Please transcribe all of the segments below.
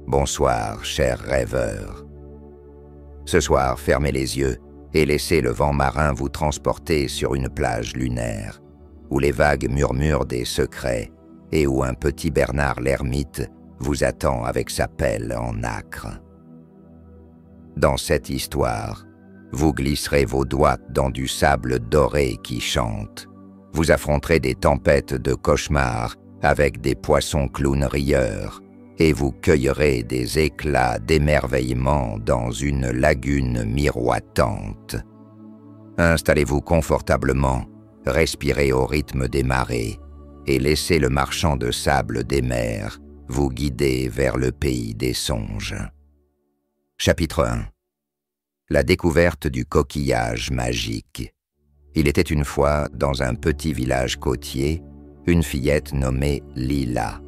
Bonsoir, cher rêveur. Ce soir, fermez les yeux et laissez le vent marin vous transporter sur une plage lunaire, où les vagues murmurent des secrets et où un petit Bernard l'ermite vous attend avec sa pelle en nacre. Dans cette histoire, vous glisserez vos doigts dans du sable doré qui chante. Vous affronterez des tempêtes de cauchemars avec des poissons clowns rieurs et vous cueillerez des éclats d'émerveillement dans une lagune miroitante. Installez-vous confortablement, respirez au rythme des marées et laissez le marchand de sable des mers vous guider vers le pays des songes. Chapitre 1. La découverte du coquillage magique. Il était une fois, dans un petit village côtier, une fillette nommée Lila.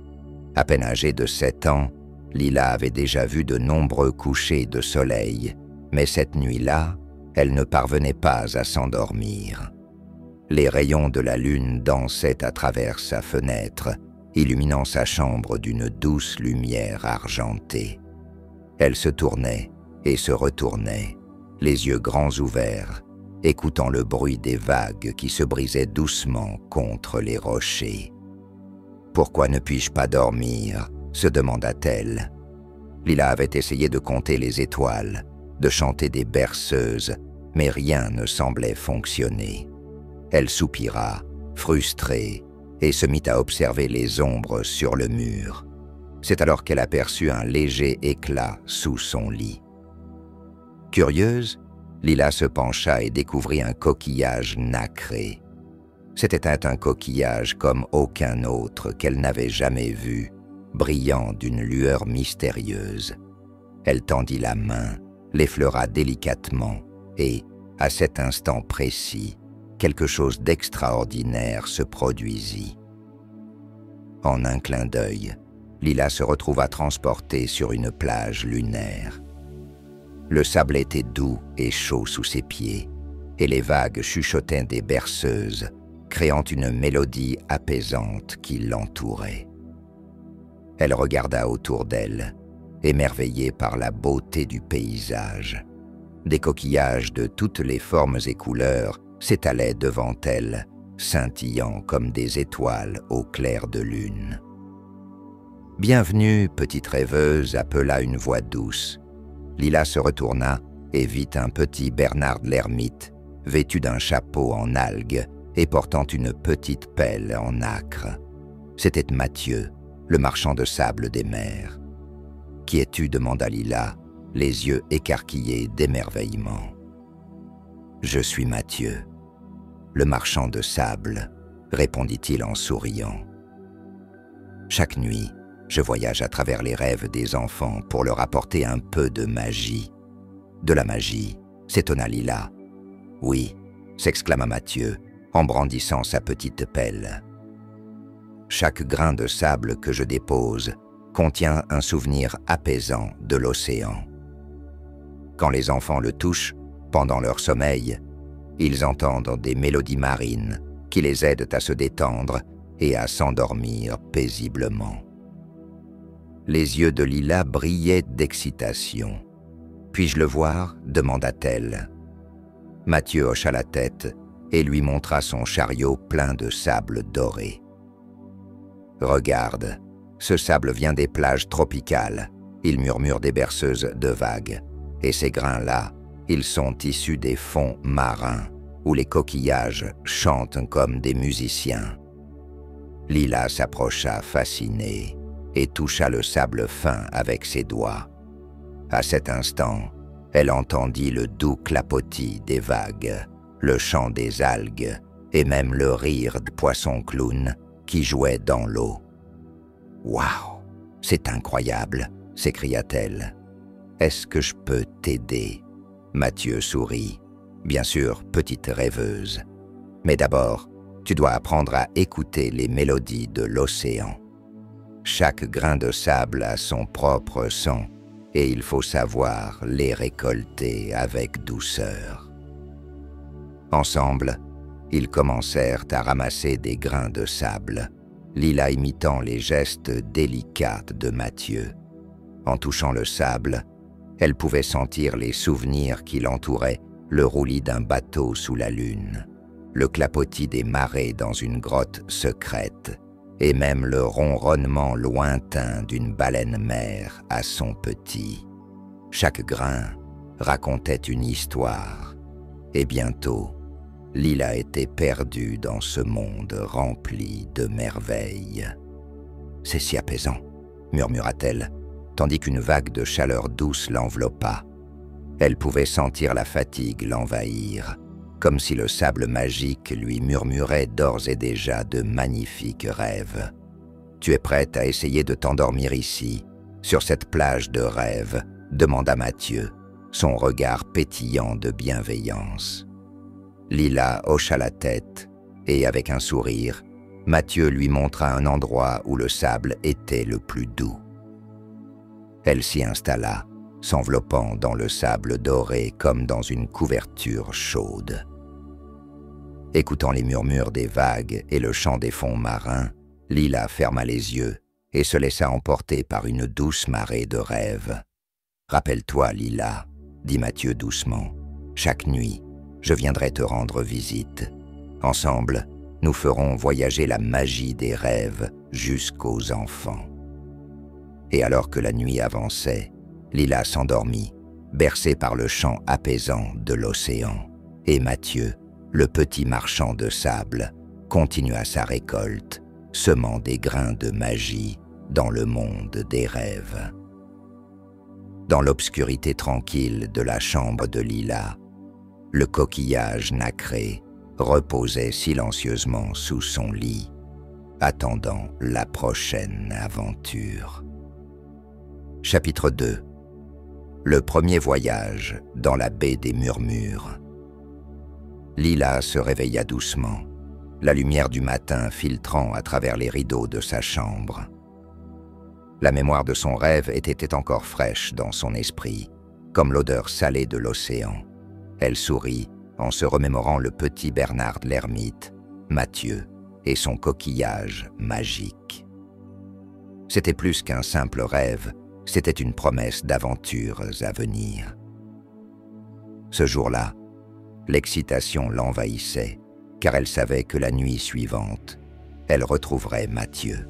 À peine âgée de 7 ans, Lila avait déjà vu de nombreux couchers de soleil, mais cette nuit-là, elle ne parvenait pas à s'endormir. Les rayons de la lune dansaient à travers sa fenêtre, illuminant sa chambre d'une douce lumière argentée. Elle se tournait et se retournait, les yeux grands ouverts, écoutant le bruit des vagues qui se brisaient doucement contre les rochers. « Pourquoi ne puis-je pas dormir ?» se demanda-t-elle. Lila avait essayé de compter les étoiles, de chanter des berceuses, mais rien ne semblait fonctionner. Elle soupira, frustrée, et se mit à observer les ombres sur le mur. C'est alors qu'elle aperçut un léger éclat sous son lit. Curieuse, Lila se pencha et découvrit un coquillage nacré. C'était un coquillage comme aucun autre qu'elle n'avait jamais vu, brillant d'une lueur mystérieuse. Elle tendit la main, l'effleura délicatement et, à cet instant précis, quelque chose d'extraordinaire se produisit. En un clin d'œil, Lila se retrouva transportée sur une plage lunaire. Le sable était doux et chaud sous ses pieds, et les vagues chuchotaient des berceuses, créant une mélodie apaisante qui l'entourait. Elle regarda autour d'elle, émerveillée par la beauté du paysage. Des coquillages de toutes les formes et couleurs s'étalaient devant elle, scintillant comme des étoiles au clair de lune. « Bienvenue, petite rêveuse » appela une voix douce. Lila se retourna et vit un petit Bernard l'ermite, vêtu d'un chapeau en algues et portant une petite pelle en nacre. C'était Mathieu, le marchand de sable des mers. « Qui es-tu » demanda Lila, les yeux écarquillés d'émerveillement. « Je suis Mathieu, le marchand de sable » répondit-il en souriant. « Chaque nuit, je voyage à travers les rêves des enfants pour leur apporter un peu de magie. »« De la magie » s'étonna Lila. « Oui » s'exclama Mathieu, en brandissant sa petite pelle. « Chaque grain de sable que je dépose contient un souvenir apaisant de l'océan. Quand les enfants le touchent, pendant leur sommeil, ils entendent des mélodies marines qui les aident à se détendre et à s'endormir paisiblement. » Les yeux de Lila brillaient d'excitation. « Puis-je le voir » demanda-t-elle. Mathieu hocha la tête et lui montra son chariot plein de sable doré. « Regarde, ce sable vient des plages tropicales. Il murmure des berceuses de vagues. Et ces grains-là, ils sont issus des fonds marins, où les coquillages chantent comme des musiciens. » Lila s'approcha fascinée et toucha le sable fin avec ses doigts. À cet instant, elle entendit le doux clapotis des vagues, le chant des algues et même le rire de poissons clowns qui jouaient dans l'eau. « Waouh, c'est incroyable !» s'écria-t-elle. « Est-ce que je peux t'aider ?» Mathieu sourit. « Bien sûr, petite rêveuse. Mais d'abord, tu dois apprendre à écouter les mélodies de l'océan. Chaque grain de sable a son propre son et il faut savoir les récolter avec douceur. » Ensemble, ils commencèrent à ramasser des grains de sable, Lila imitant les gestes délicats de Mathieu. En touchant le sable, elle pouvait sentir les souvenirs qui l'entouraient, le roulis d'un bateau sous la lune, le clapotis des marées dans une grotte secrète, et même le ronronnement lointain d'une baleine mère à son petit. Chaque grain racontait une histoire, et bientôt, Lila était perdue dans ce monde rempli de merveilles. « C'est si apaisant », murmura-t-elle, tandis qu'une vague de chaleur douce l'enveloppa. Elle pouvait sentir la fatigue l'envahir, comme si le sable magique lui murmurait d'ores et déjà de magnifiques rêves. « Tu es prête à essayer de t'endormir ici, sur cette plage de rêves ?» demanda Mathieu, son regard pétillant de bienveillance. Lila hocha la tête et, avec un sourire, Mathieu lui montra un endroit où le sable était le plus doux. Elle s'y installa, s'enveloppant dans le sable doré comme dans une couverture chaude. Écoutant les murmures des vagues et le chant des fonds marins, Lila ferma les yeux et se laissa emporter par une douce marée de rêves. « Rappelle-toi, Lila, » dit Mathieu doucement, « chaque nuit, je viendrai te rendre visite. Ensemble, nous ferons voyager la magie des rêves jusqu'aux enfants. » Et alors que la nuit avançait, Lila s'endormit, bercée par le chant apaisant de l'océan. Et Mathieu, le petit marchand de sable, continua sa récolte, semant des grains de magie dans le monde des rêves. Dans l'obscurité tranquille de la chambre de Lila, le coquillage nacré reposait silencieusement sous son lit, attendant la prochaine aventure. Chapitre 2. Le premier voyage dans la baie des Murmures. Lila se réveilla doucement, la lumière du matin filtrant à travers les rideaux de sa chambre. La mémoire de son rêve était encore fraîche dans son esprit, comme l'odeur salée de l'océan. Elle sourit en se remémorant le petit Bernard l'ermite, Mathieu et son coquillage magique. C'était plus qu'un simple rêve, c'était une promesse d'aventures à venir. Ce jour-là, l'excitation l'envahissait, car elle savait que la nuit suivante, elle retrouverait Mathieu.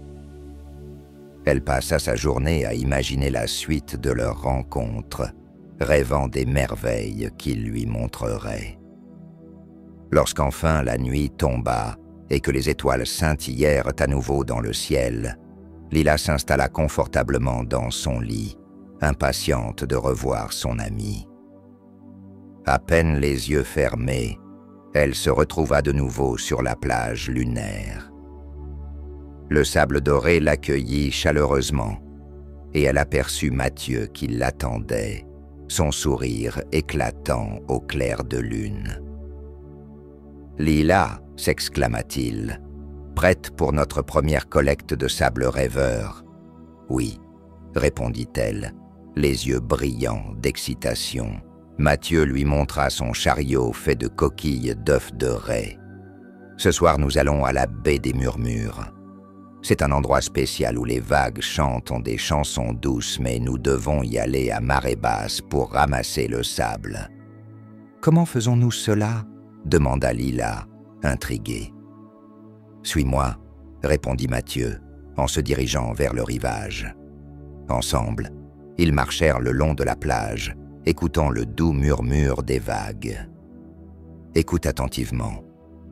Elle passa sa journée à imaginer la suite de leur rencontre, rêvant des merveilles qu'il lui montrerait. Lorsqu'enfin la nuit tomba et que les étoiles scintillèrent à nouveau dans le ciel, Lila s'installa confortablement dans son lit, impatiente de revoir son ami. À peine les yeux fermés, elle se retrouva de nouveau sur la plage lunaire. Le sable doré l'accueillit chaleureusement, et elle aperçut Mathieu qui l'attendait, son sourire éclatant au clair de lune. « Lila !» s'exclama-t-il, « prête pour notre première collecte de sable rêveur ?»« Oui » répondit-elle, les yeux brillants d'excitation. Mathieu lui montra son chariot fait de coquilles d'œufs de raie. « Ce soir nous allons à la baie des Murmures. C'est un endroit spécial où les vagues chantent des chansons douces, mais nous devons y aller à marée basse pour ramasser le sable. »« Comment faisons-nous cela ?» demanda Lila, intriguée. « Suis-moi, » répondit Mathieu, en se dirigeant vers le rivage. Ensemble, ils marchèrent le long de la plage, écoutant le doux murmure des vagues. « Écoute attentivement, »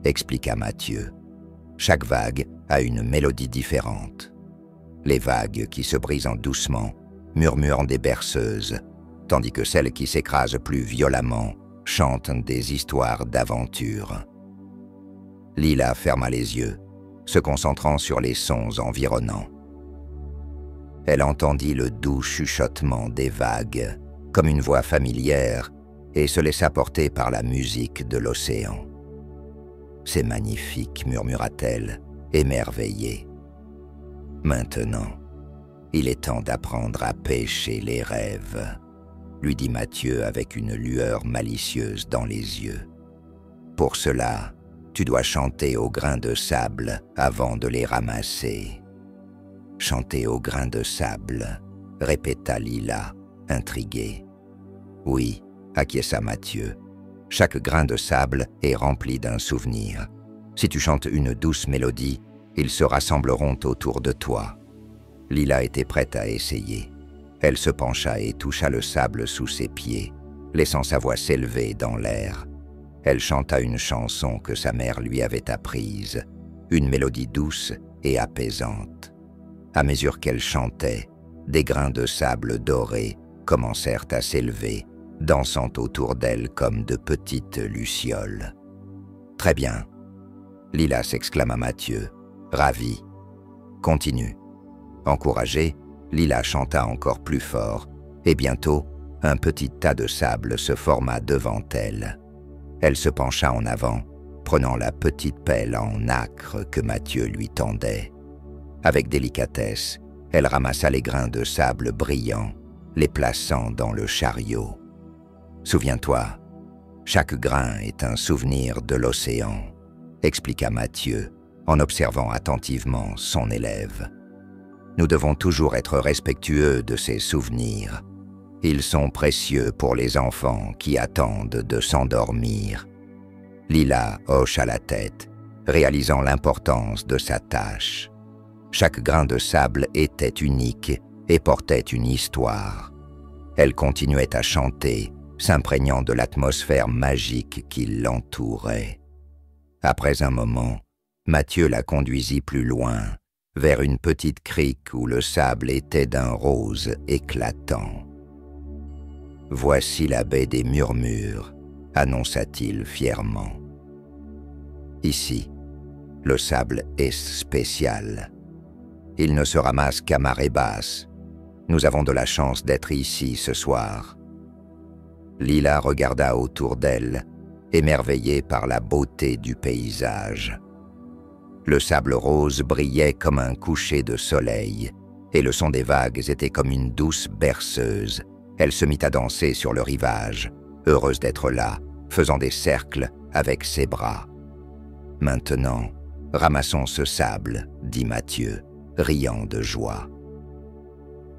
expliqua Mathieu. « Chaque vague a une mélodie différente. Les vagues qui se brisent doucement murmurent des berceuses, tandis que celles qui s'écrasent plus violemment chantent des histoires d'aventure. » Lila ferma les yeux, se concentrant sur les sons environnants. Elle entendit le doux chuchotement des vagues, comme une voix familière, et se laissa porter par la musique de l'océan. « C'est magnifique » murmura-t-elle, émerveillée. « Maintenant, il est temps d'apprendre à pêcher les rêves » lui dit Mathieu avec une lueur malicieuse dans les yeux. « Pour cela, tu dois chanter au grain de sable avant de les ramasser. » Chanter au grain de sable, répéta Lila, intriguée. Oui, acquiesça Mathieu. Chaque grain de sable est rempli d'un souvenir. Si tu chantes une douce mélodie, ils se rassembleront autour de toi. Lila était prête à essayer. Elle se pencha et toucha le sable sous ses pieds, laissant sa voix s'élever dans l'air. Elle chanta une chanson que sa mère lui avait apprise, une mélodie douce et apaisante. À mesure qu'elle chantait, des grains de sable dorés commencèrent à s'élever, dansant autour d'elle comme de petites lucioles. « Très bien !» Lila s'exclama Mathieu, ravi. « Continue !» Encouragée, Lila chanta encore plus fort, et bientôt, un petit tas de sable se forma devant elle. Elle se pencha en avant, prenant la petite pelle en nacre que Mathieu lui tendait. Avec délicatesse, elle ramassa les grains de sable brillants, les plaçant dans le chariot. « Souviens-toi, chaque grain est un souvenir de l'océan », expliqua Mathieu, en observant attentivement son élève. « Nous devons toujours être respectueux de ces souvenirs. Ils sont précieux pour les enfants qui attendent de s'endormir. » Lila hocha la tête, réalisant l'importance de sa tâche. Chaque grain de sable était unique et portait une histoire. Elle continuait à chanter, s'imprégnant de l'atmosphère magique qui l'entourait. Après un moment, Mathieu la conduisit plus loin, vers une petite crique où le sable était d'un rose éclatant. « Voici la baie des Murmures », annonça-t-il fièrement. « Ici, le sable est spécial. Il ne se ramasse qu'à marée basse. Nous avons de la chance d'être ici ce soir. » Lila regarda autour d'elle, émerveillée par la beauté du paysage. Le sable rose brillait comme un coucher de soleil, et le son des vagues était comme une douce berceuse. Elle se mit à danser sur le rivage, heureuse d'être là, faisant des cercles avec ses bras. « Maintenant, ramassons ce sable, » dit Mathieu, riant de joie.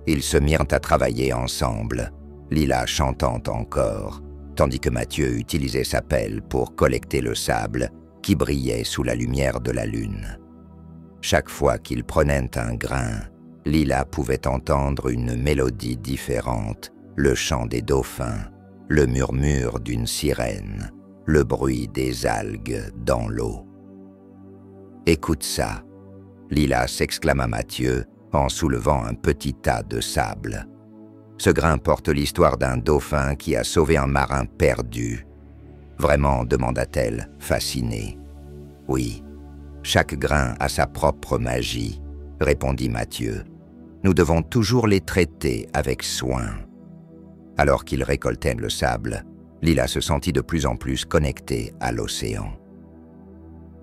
Ils se mirent à travailler ensemble, Lila chantant encore, tandis que Mathieu utilisait sa pelle pour collecter le sable qui brillait sous la lumière de la lune. Chaque fois qu'il prenait un grain, Lila pouvait entendre une mélodie différente, le chant des dauphins, le murmure d'une sirène, le bruit des algues dans l'eau. « Écoute ça !» Lila s'exclama Mathieu en soulevant un petit tas de sable. « Ce grain porte l'histoire d'un dauphin qui a sauvé un marin perdu. »« Vraiment ?» demanda-t-elle, fascinée. « Oui, chaque grain a sa propre magie, » répondit Mathieu. « Nous devons toujours les traiter avec soin. » Alors qu'il récoltait le sable, Lila se sentit de plus en plus connectée à l'océan.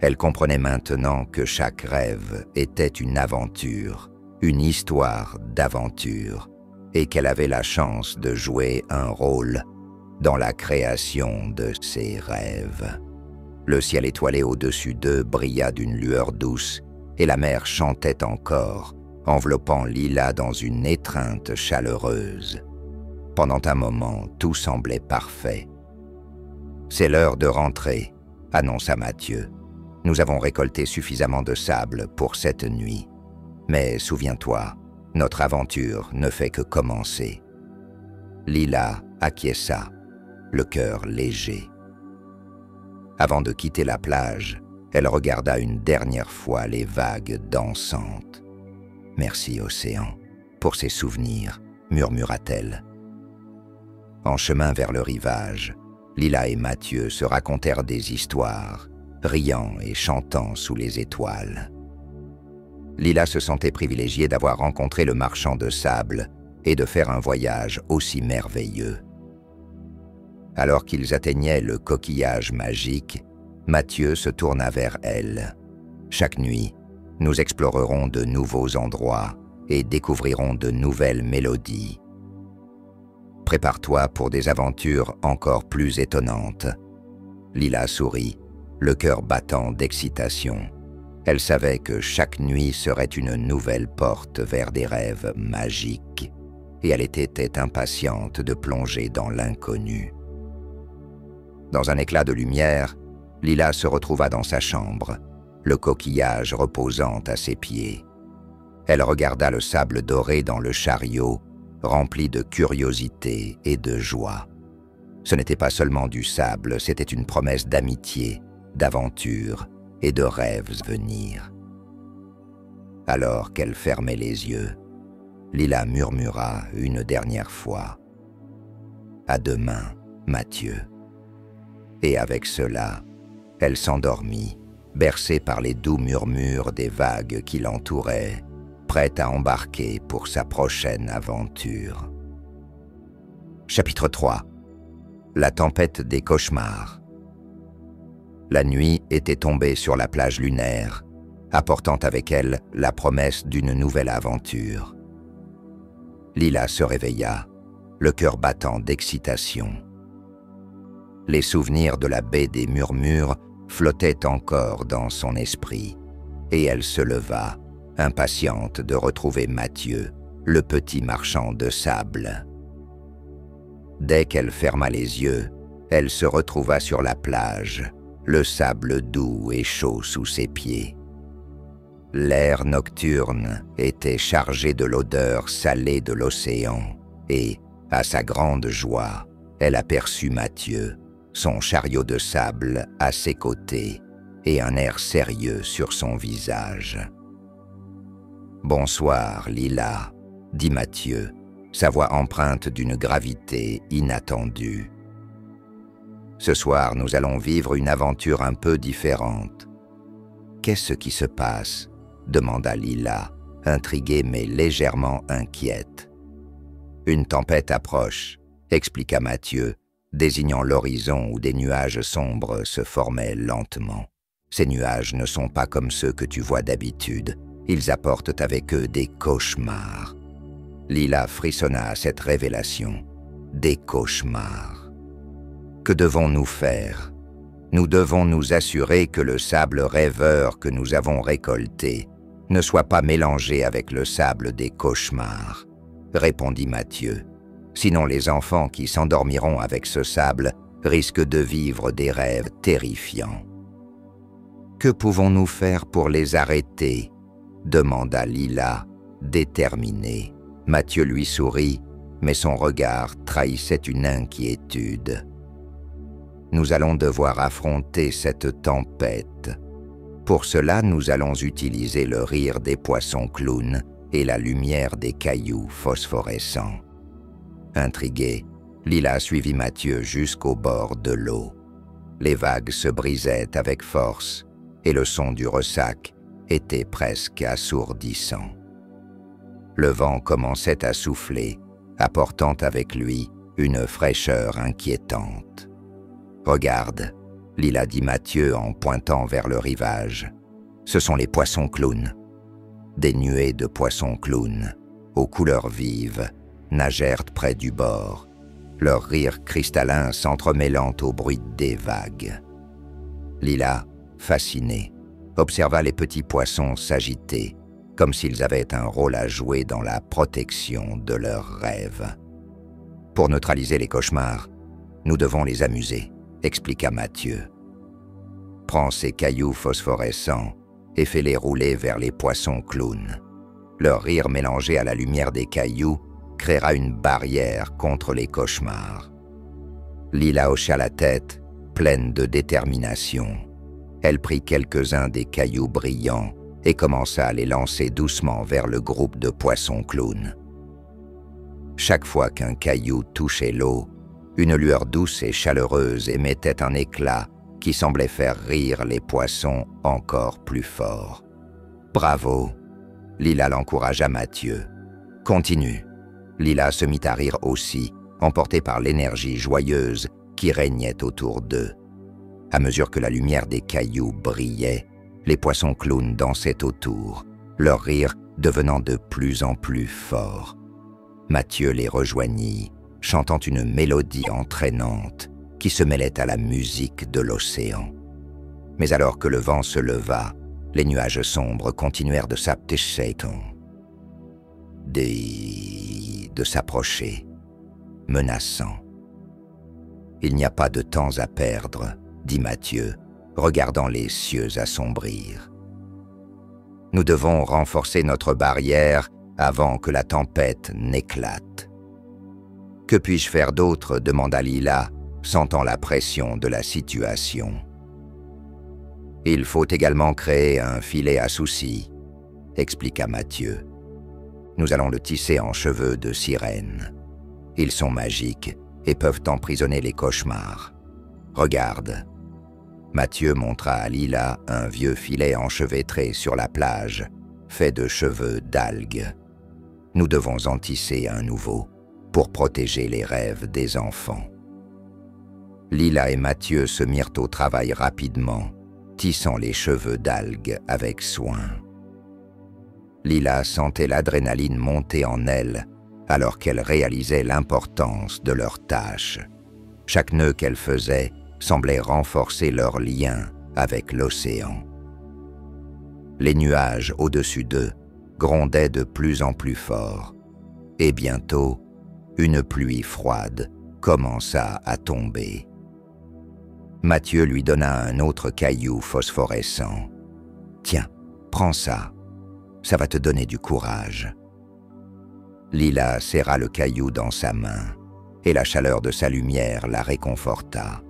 Elle comprenait maintenant que chaque rêve était une aventure, une histoire d'aventure, et qu'elle avait la chance de jouer un rôle dans la création de ses rêves. Le ciel étoilé au-dessus d'eux brilla d'une lueur douce, et la mer chantait encore, enveloppant Lila dans une étreinte chaleureuse. Pendant un moment, tout semblait parfait. « C'est l'heure de rentrer », annonça Mathieu. « Nous avons récolté suffisamment de sable pour cette nuit. Mais souviens-toi, notre aventure ne fait que commencer. » Lila acquiesça, le cœur léger. Avant de quitter la plage, elle regarda une dernière fois les vagues dansantes. « Merci, océan, pour ces souvenirs », murmura-t-elle. En chemin vers le rivage, Lila et Mathieu se racontèrent des histoires, riant et chantant sous les étoiles. Lila se sentait privilégiée d'avoir rencontré le marchand de sable et de faire un voyage aussi merveilleux. Alors qu'ils atteignaient le coquillage magique, Mathieu se tourna vers elle. « Chaque nuit, nous explorerons de nouveaux endroits et découvrirons de nouvelles mélodies. Prépare-toi pour des aventures encore plus étonnantes. » Lila sourit, le cœur battant d'excitation. Elle savait que chaque nuit serait une nouvelle porte vers des rêves magiques. et elle était impatiente de plonger dans l'inconnu. Dans un éclat de lumière, Lila se retrouva dans sa chambre, le coquillage reposant à ses pieds. Elle regarda le sable doré dans le chariot, rempli de curiosité et de joie. Ce n'était pas seulement du sable, c'était une promesse d'amitié, d'aventure et de rêves à venir. Alors qu'elle fermait les yeux, Lila murmura une dernière fois « À demain, Mathieu ». Et avec cela, elle s'endormit, bercée par les doux murmures des vagues qui l'entouraient, prête à embarquer pour sa prochaine aventure. Chapitre 3. La tempête des cauchemars. La nuit était tombée sur la plage lunaire, apportant avec elle la promesse d'une nouvelle aventure. Lila se réveilla, le cœur battant d'excitation. Les souvenirs de la baie des Murmures flottaient encore dans son esprit, et elle se leva, impatiente de retrouver Mathieu, le petit marchand de sable. Dès qu'elle ferma les yeux, elle se retrouva sur la plage, le sable doux et chaud sous ses pieds. L'air nocturne était chargé de l'odeur salée de l'océan et, à sa grande joie, elle aperçut Mathieu, son chariot de sable à ses côtés et un air sérieux sur son visage. « Bonsoir, Lila », dit Mathieu, sa voix empreinte d'une gravité inattendue. « Ce soir, nous allons vivre une aventure un peu différente. »« Qu'est-ce qui se passe ?» demanda Lila, intriguée mais légèrement inquiète. « Une tempête approche », expliqua Mathieu, désignant l'horizon où des nuages sombres se formaient lentement. « Ces nuages ne sont pas comme ceux que tu vois d'habitude. Ils apportent avec eux des cauchemars. » Lila frissonna à cette révélation. Des cauchemars. Que devons-nous faire? Nous devons nous assurer que le sable rêveur que nous avons récolté ne soit pas mélangé avec le sable des cauchemars, répondit Mathieu. Sinon les enfants qui s'endormiront avec ce sable risquent de vivre des rêves terrifiants. Que pouvons-nous faire pour les arrêter? Demanda Lila, déterminée. Mathieu lui sourit, mais son regard trahissait une inquiétude. Nous allons devoir affronter cette tempête. Pour cela, nous allons utiliser le rire des poissons clowns et la lumière des cailloux phosphorescents. Intriguée, Lila suivit Mathieu jusqu'au bord de l'eau. Les vagues se brisaient avec force et le son du ressac était presque assourdissant. Le vent commençait à souffler, apportant avec lui une fraîcheur inquiétante. « Regarde », Lila dit Mathieu en pointant vers le rivage. « Ce sont les poissons clowns. » Des nuées de poissons clowns, aux couleurs vives, nagèrent près du bord, leur rire cristallin s'entremêlant au bruit des vagues. Lila, fascinée, observa les petits poissons s'agiter, comme s'ils avaient un rôle à jouer dans la protection de leurs rêves. « Pour neutraliser les cauchemars, nous devons les amuser, » expliqua Mathieu. « Prends ces cailloux phosphorescents et fais-les rouler vers les poissons clowns. Leur rire mélangé à la lumière des cailloux créera une barrière contre les cauchemars. » Lila hocha la tête, pleine de détermination. Elle prit quelques-uns des cailloux brillants et commença à les lancer doucement vers le groupe de poissons clowns. Chaque fois qu'un caillou touchait l'eau, une lueur douce et chaleureuse émettait un éclat qui semblait faire rire les poissons encore plus fort. « Bravo !» Lila l'encouragea Mathieu. « Continue !» Lila se mit à rire aussi, emportée par l'énergie joyeuse qui régnait autour d'eux. À mesure que la lumière des cailloux brillait, les poissons clowns dansaient autour, leur rire devenant de plus en plus fort. Mathieu les rejoignit, chantant une mélodie entraînante qui se mêlait à la musique de l'océan. Mais alors que le vent se leva, les nuages sombres continuèrent de s'aptécher. de s'approcher, menaçant. « Il n'y a pas de temps à perdre, » dit Mathieu, regardant les cieux assombrir. « Nous devons renforcer notre barrière avant que la tempête n'éclate. »« Que puis-je faire d'autre ?» demanda Lila, sentant la pression de la situation. « Il faut également créer un filet à soucis, » expliqua Mathieu. « Nous allons le tisser en cheveux de sirène. Ils sont magiques et peuvent emprisonner les cauchemars. Regarde. » Mathieu montra à Lila un vieux filet enchevêtré sur la plage, fait de cheveux d'algues. Nous devons en tisser un nouveau pour protéger les rêves des enfants. Lila et Mathieu se mirent au travail rapidement, tissant les cheveux d'algues avec soin. Lila sentait l'adrénaline monter en elle alors qu'elle réalisait l'importance de leur tâche. Chaque nœud qu'elle faisait semblait renforcer leur lien avec l'océan. Les nuages au-dessus d'eux grondaient de plus en plus fort, et bientôt, une pluie froide commença à tomber. Mathieu lui donna un autre caillou phosphorescent. « Tiens, prends ça, ça va te donner du courage. » Lila serra le caillou dans sa main, et la chaleur de sa lumière la réconforta.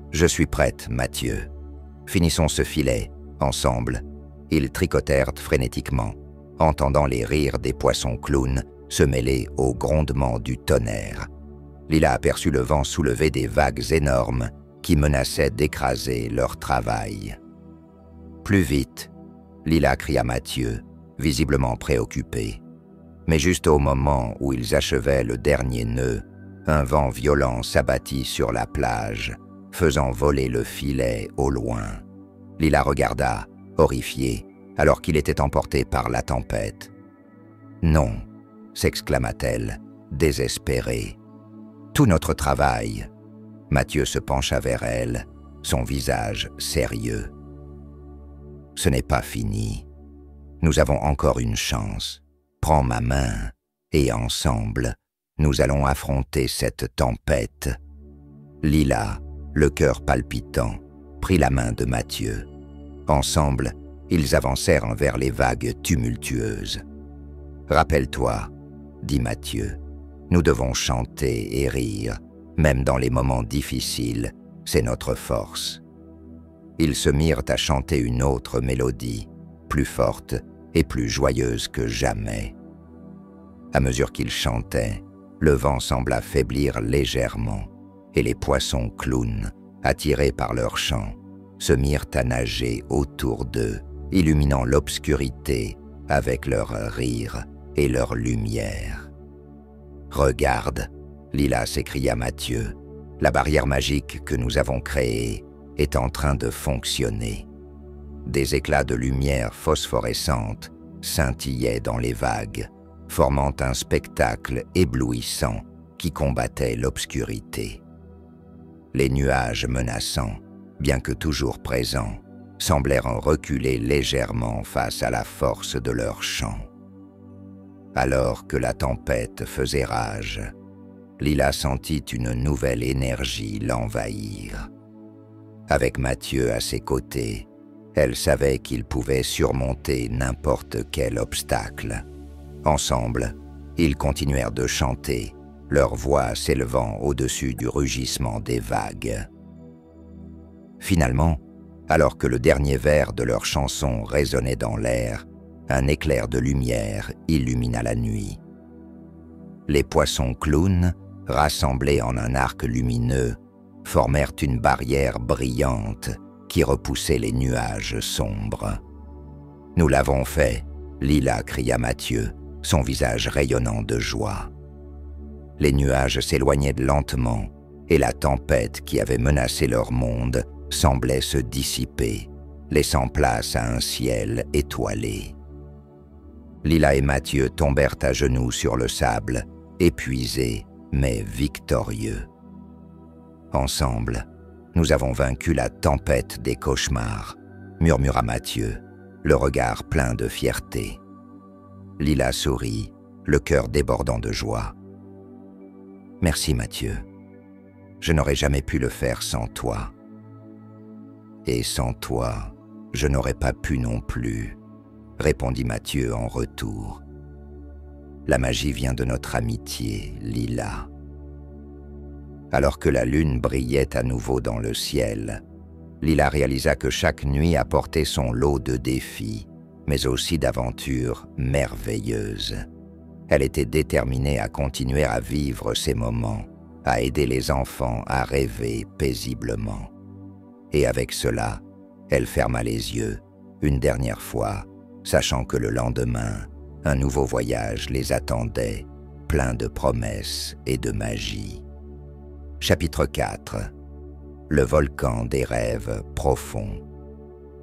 « Je suis prête, Mathieu. Finissons ce filet, ensemble. » Ils tricotèrent frénétiquement, entendant les rires des poissons clowns se mêler au grondement du tonnerre. Lila aperçut le vent soulever des vagues énormes qui menaçaient d'écraser leur travail. « Plus vite !» Lila cria Mathieu, visiblement préoccupé. Mais juste au moment où ils achevaient le dernier nœud, un vent violent s'abattit sur la plage, faisant voler le filet au loin. Lila regarda, horrifié, alors qu'il était emporté par la tempête. « Non !» s'exclama-t-elle, désespérée. « Tout notre travail !» Mathieu se pencha vers elle, son visage sérieux. « Ce n'est pas fini. Nous avons encore une chance. Prends ma main, et ensemble, nous allons affronter cette tempête. » Lila, le cœur palpitant, prit la main de Mathieu. Ensemble, ils avancèrent vers les vagues tumultueuses. « Rappelle-toi, » dit Mathieu, « nous devons chanter et rire, même dans les moments difficiles, c'est notre force. » Ils se mirent à chanter une autre mélodie, plus forte et plus joyeuse que jamais. À mesure qu'ils chantaient, le vent sembla faiblir légèrement, et les poissons clowns, attirés par leur chant, se mirent à nager autour d'eux, illuminant l'obscurité avec leur rire et leur lumière. « Regarde !» Lila s'écria Mathieu, « la barrière magique que nous avons créée est en train de fonctionner. » Des éclats de lumière phosphorescente scintillaient dans les vagues, formant un spectacle éblouissant qui combattait l'obscurité. Les nuages menaçants, bien que toujours présents, semblèrent en reculer légèrement face à la force de leur chant. Alors que la tempête faisait rage, Lila sentit une nouvelle énergie l'envahir. Avec Mathieu à ses côtés, elle savait qu'ils pouvaient surmonter n'importe quel obstacle. Ensemble, ils continuèrent de chanter, leur voix s'élevant au-dessus du rugissement des vagues. Finalement, alors que le dernier vers de leur chanson résonnait dans l'air, un éclair de lumière illumina la nuit. Les poissons clowns, rassemblés en un arc lumineux, formèrent une barrière brillante qui repoussait les nuages sombres. « Nous l'avons fait !» Lila cria Mathieu, son visage rayonnant de joie. Les nuages s'éloignaient lentement, et la tempête qui avait menacé leur monde semblait se dissiper, laissant place à un ciel étoilé. Lila et Mathieu tombèrent à genoux sur le sable, épuisés mais victorieux. Ensemble, nous avons vaincu la tempête des cauchemars, murmura Mathieu, le regard plein de fierté. Lila sourit, le cœur débordant de joie. « Merci Mathieu, je n'aurais jamais pu le faire sans toi. Et sans toi, je n'aurais pas pu non plus, » répondit Mathieu en retour. « La magie vient de notre amitié, Lila. » Alors que la lune brillait à nouveau dans le ciel, Lila réalisa que chaque nuit apportait son lot de défis, mais aussi d'aventures merveilleuses. Elle était déterminée à continuer à vivre ces moments, à aider les enfants à rêver paisiblement. Et avec cela, elle ferma les yeux, une dernière fois, sachant que le lendemain, un nouveau voyage les attendait, plein de promesses et de magie. Chapitre 4. Le volcan des rêves profonds.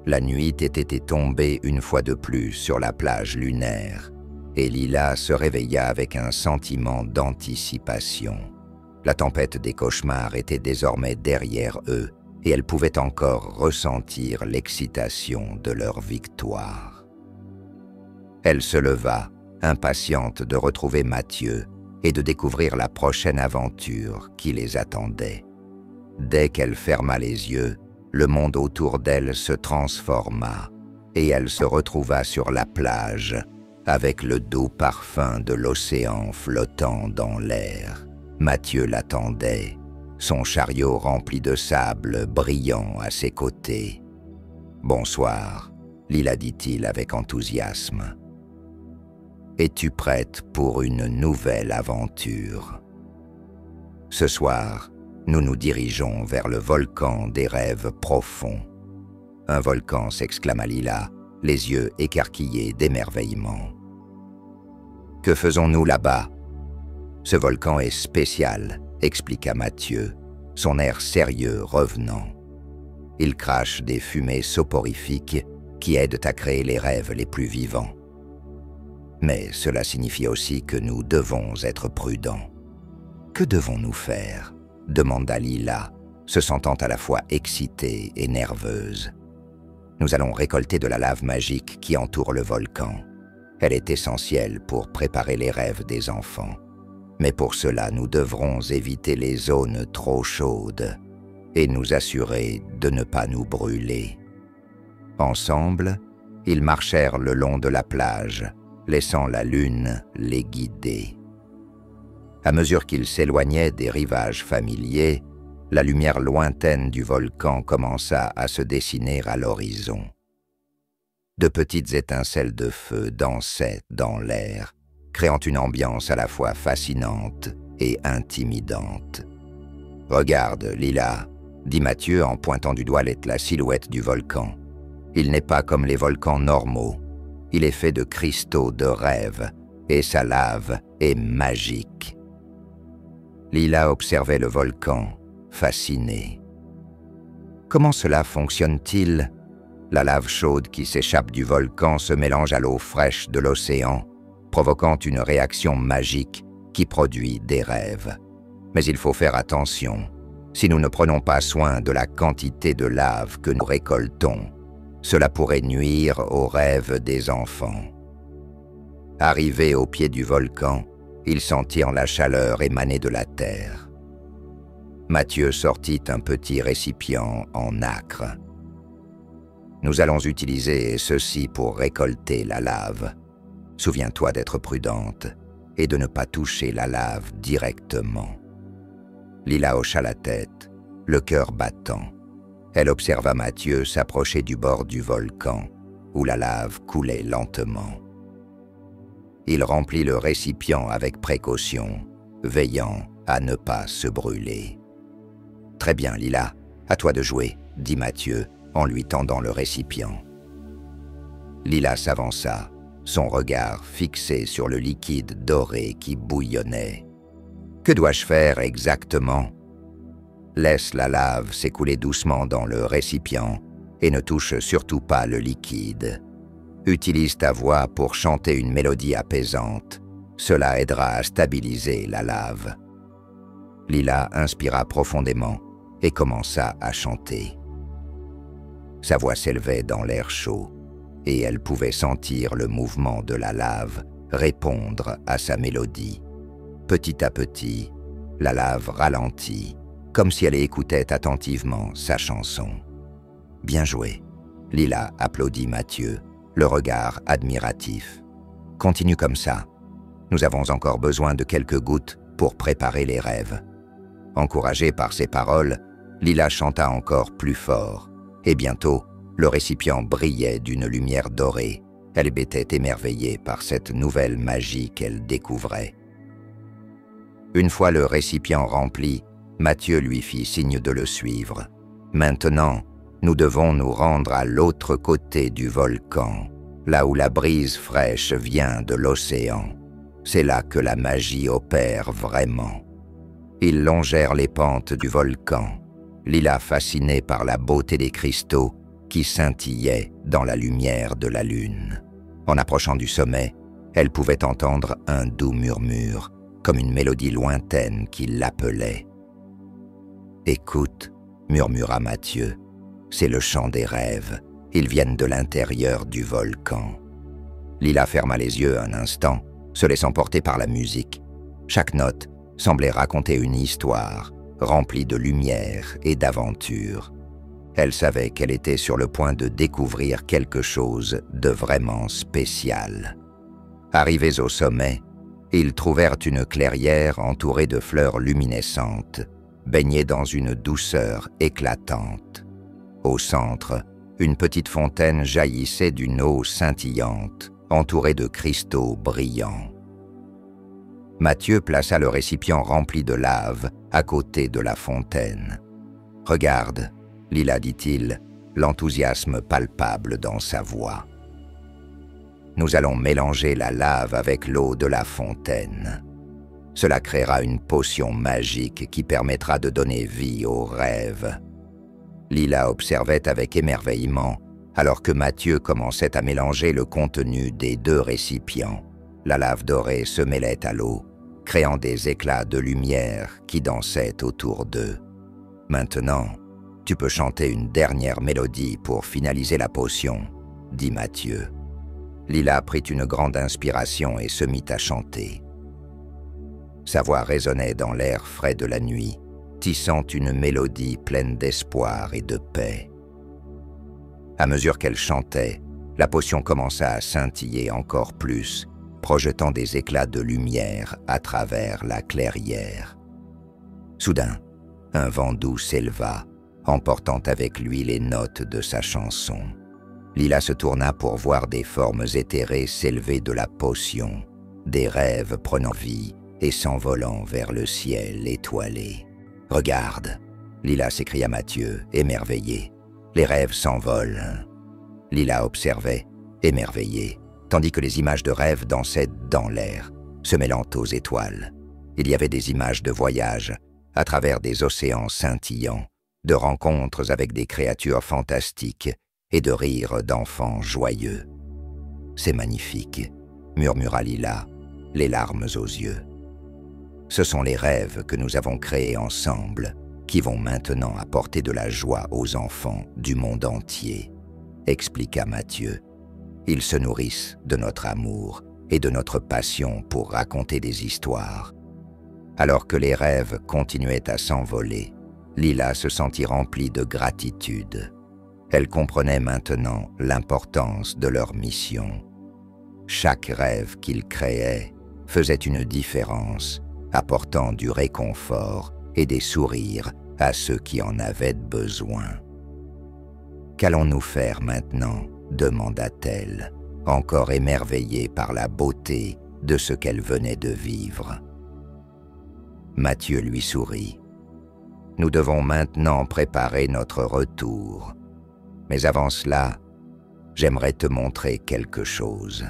La nuit était tombée une fois de plus sur la plage lunaire, et Lila se réveilla avec un sentiment d'anticipation. La tempête des cauchemars était désormais derrière eux, et elle pouvait encore ressentir l'excitation de leur victoire. Elle se leva, impatiente de retrouver Mathieu et de découvrir la prochaine aventure qui les attendait. Dès qu'elle ferma les yeux, le monde autour d'elle se transforma et elle se retrouva sur la plage avec le doux parfum de l'océan flottant dans l'air. Mathieu l'attendait, son chariot rempli de sable brillant à ses côtés. « Bonsoir », Lila dit-il avec enthousiasme. « Es-tu prête pour une nouvelle aventure ?» Ce soir, nous nous dirigeons vers le volcan des rêves profonds. « Un volcan » s'exclama Lila, les yeux écarquillés d'émerveillement. « Que faisons-nous là-bas ?»« Ce volcan est spécial », expliqua Mathieu, son air sérieux revenant. « Il crache des fumées soporifiques qui aident à créer les rêves les plus vivants. Mais cela signifie aussi que nous devons être prudents. »« Que devons-nous faire ?» demanda Lila, se sentant à la fois excitée et nerveuse. « Nous allons récolter de la lave magique qui entoure le volcan. Elle est essentielle pour préparer les rêves des enfants. Mais pour cela, nous devrons éviter les zones trop chaudes et nous assurer de ne pas nous brûler. » Ensemble, ils marchèrent le long de la plage, laissant la lune les guider. À mesure qu'ils s'éloignaient des rivages familiers, la lumière lointaine du volcan commença à se dessiner à l'horizon. De petites étincelles de feu dansaient dans l'air, créant une ambiance à la fois fascinante et intimidante. « Regarde, Lila », dit Mathieu en pointant du doigt la silhouette du volcan. « Il n'est pas comme les volcans normaux. Il est fait de cristaux de rêve, et sa lave est magique. » Lila observait le volcan, fascinée. « Comment cela fonctionne-t-il ? La lave chaude qui s'échappe du volcan se mélange à l'eau fraîche de l'océan, provoquant une réaction magique qui produit des rêves. Mais il faut faire attention. Si nous ne prenons pas soin de la quantité de lave que nous récoltons, cela pourrait nuire aux rêves des enfants. » Arrivés au pied du volcan, ils sentirent la chaleur émaner de la terre. Mathieu sortit un petit récipient en nacre. « Nous allons utiliser ceci pour récolter la lave. Souviens-toi d'être prudente et de ne pas toucher la lave directement. » Lila hocha la tête, le cœur battant. Elle observa Mathieu s'approcher du bord du volcan, où la lave coulait lentement. Il remplit le récipient avec précaution, veillant à ne pas se brûler. « Très bien, Lila, à toi de jouer, » dit Mathieu en lui tendant le récipient. Lila s'avança, son regard fixé sur le liquide doré qui bouillonnait. « Que dois-je faire exactement ?» Laisse la lave s'écouler doucement dans le récipient et ne touche surtout pas le liquide. Utilise ta voix pour chanter une mélodie apaisante. Cela aidera à stabiliser la lave. Lila inspira profondément et commença à chanter. Sa voix s'élevait dans l'air chaud et elle pouvait sentir le mouvement de la lave répondre à sa mélodie. Petit à petit, la lave ralentit, comme si elle écoutait attentivement sa chanson. « Bien joué !» Lila applaudit Mathieu, le regard admiratif. « Continue comme ça. Nous avons encore besoin de quelques gouttes pour préparer les rêves. » Encouragée par ces paroles, Lila chanta encore plus fort, et bientôt, le récipient brillait d'une lumière dorée. Elle était émerveillée par cette nouvelle magie qu'elle découvrait. Une fois le récipient rempli, Mathieu lui fit signe de le suivre. « Maintenant, nous devons nous rendre à l'autre côté du volcan, là où la brise fraîche vient de l'océan. C'est là que la magie opère vraiment. » Ils longèrent les pentes du volcan, Lila fascinée par la beauté des cristaux qui scintillaient dans la lumière de la lune. En approchant du sommet, elle pouvait entendre un doux murmure, comme une mélodie lointaine qui l'appelait. « Écoute » murmura Mathieu, « c'est le chant des rêves, ils viennent de l'intérieur du volcan. » Lila ferma les yeux un instant, se laissant porter par la musique. Chaque note semblait raconter une histoire, remplie de lumière et d'aventure. Elle savait qu'elle était sur le point de découvrir quelque chose de vraiment spécial. Arrivés au sommet, ils trouvèrent une clairière entourée de fleurs luminescentes, baignée dans une douceur éclatante. Au centre, une petite fontaine jaillissait d'une eau scintillante, entourée de cristaux brillants. Mathieu plaça le récipient rempli de lave à côté de la fontaine. « Regarde » Lila dit-il, l'enthousiasme palpable dans sa voix. Nous allons mélanger la lave avec l'eau de la fontaine. Cela créera une potion magique qui permettra de donner vie aux rêves. Lila observait avec émerveillement alors que Mathieu commençait à mélanger le contenu des deux récipients. La lave dorée se mêlait à l'eau, créant des éclats de lumière qui dansaient autour d'eux. Maintenant, tu peux chanter une dernière mélodie pour finaliser la potion, dit Mathieu. Lila prit une grande inspiration et se mit à chanter. Sa voix résonnait dans l'air frais de la nuit, tissant une mélodie pleine d'espoir et de paix. À mesure qu'elle chantait, la potion commença à scintiller encore plus, projetant des éclats de lumière à travers la clairière. Soudain, un vent doux s'éleva, emportant avec lui les notes de sa chanson. Lila se tourna pour voir des formes éthérées s'élever de la potion, des rêves prenant vie et s'envolant vers le ciel étoilé. « Regarde !» Lila s'écria Mathieu, émerveillé. « Les rêves s'envolent. » Lila observait, émerveillée, tandis que les images de rêves dansaient dans l'air, se mêlant aux étoiles. Il y avait des images de voyage à travers des océans scintillants, de rencontres avec des créatures fantastiques et de rires d'enfants joyeux. « C'est magnifique !» murmura Lila, les larmes aux yeux. « Ce sont les rêves que nous avons créés ensemble qui vont maintenant apporter de la joie aux enfants du monde entier, » expliqua Mathieu. « Ils se nourrissent de notre amour et de notre passion pour raconter des histoires. » Alors que les rêves continuaient à s'envoler, Lila se sentit remplie de gratitude. Elle comprenait maintenant l'importance de leur mission. Chaque rêve qu'ils créaient faisait une différence, apportant du réconfort et des sourires à ceux qui en avaient besoin. « Qu'allons-nous faire maintenant ?» demanda-t-elle, encore émerveillée par la beauté de ce qu'elle venait de vivre. Mathieu lui sourit. « Nous devons maintenant préparer notre retour. Mais avant cela, j'aimerais te montrer quelque chose. »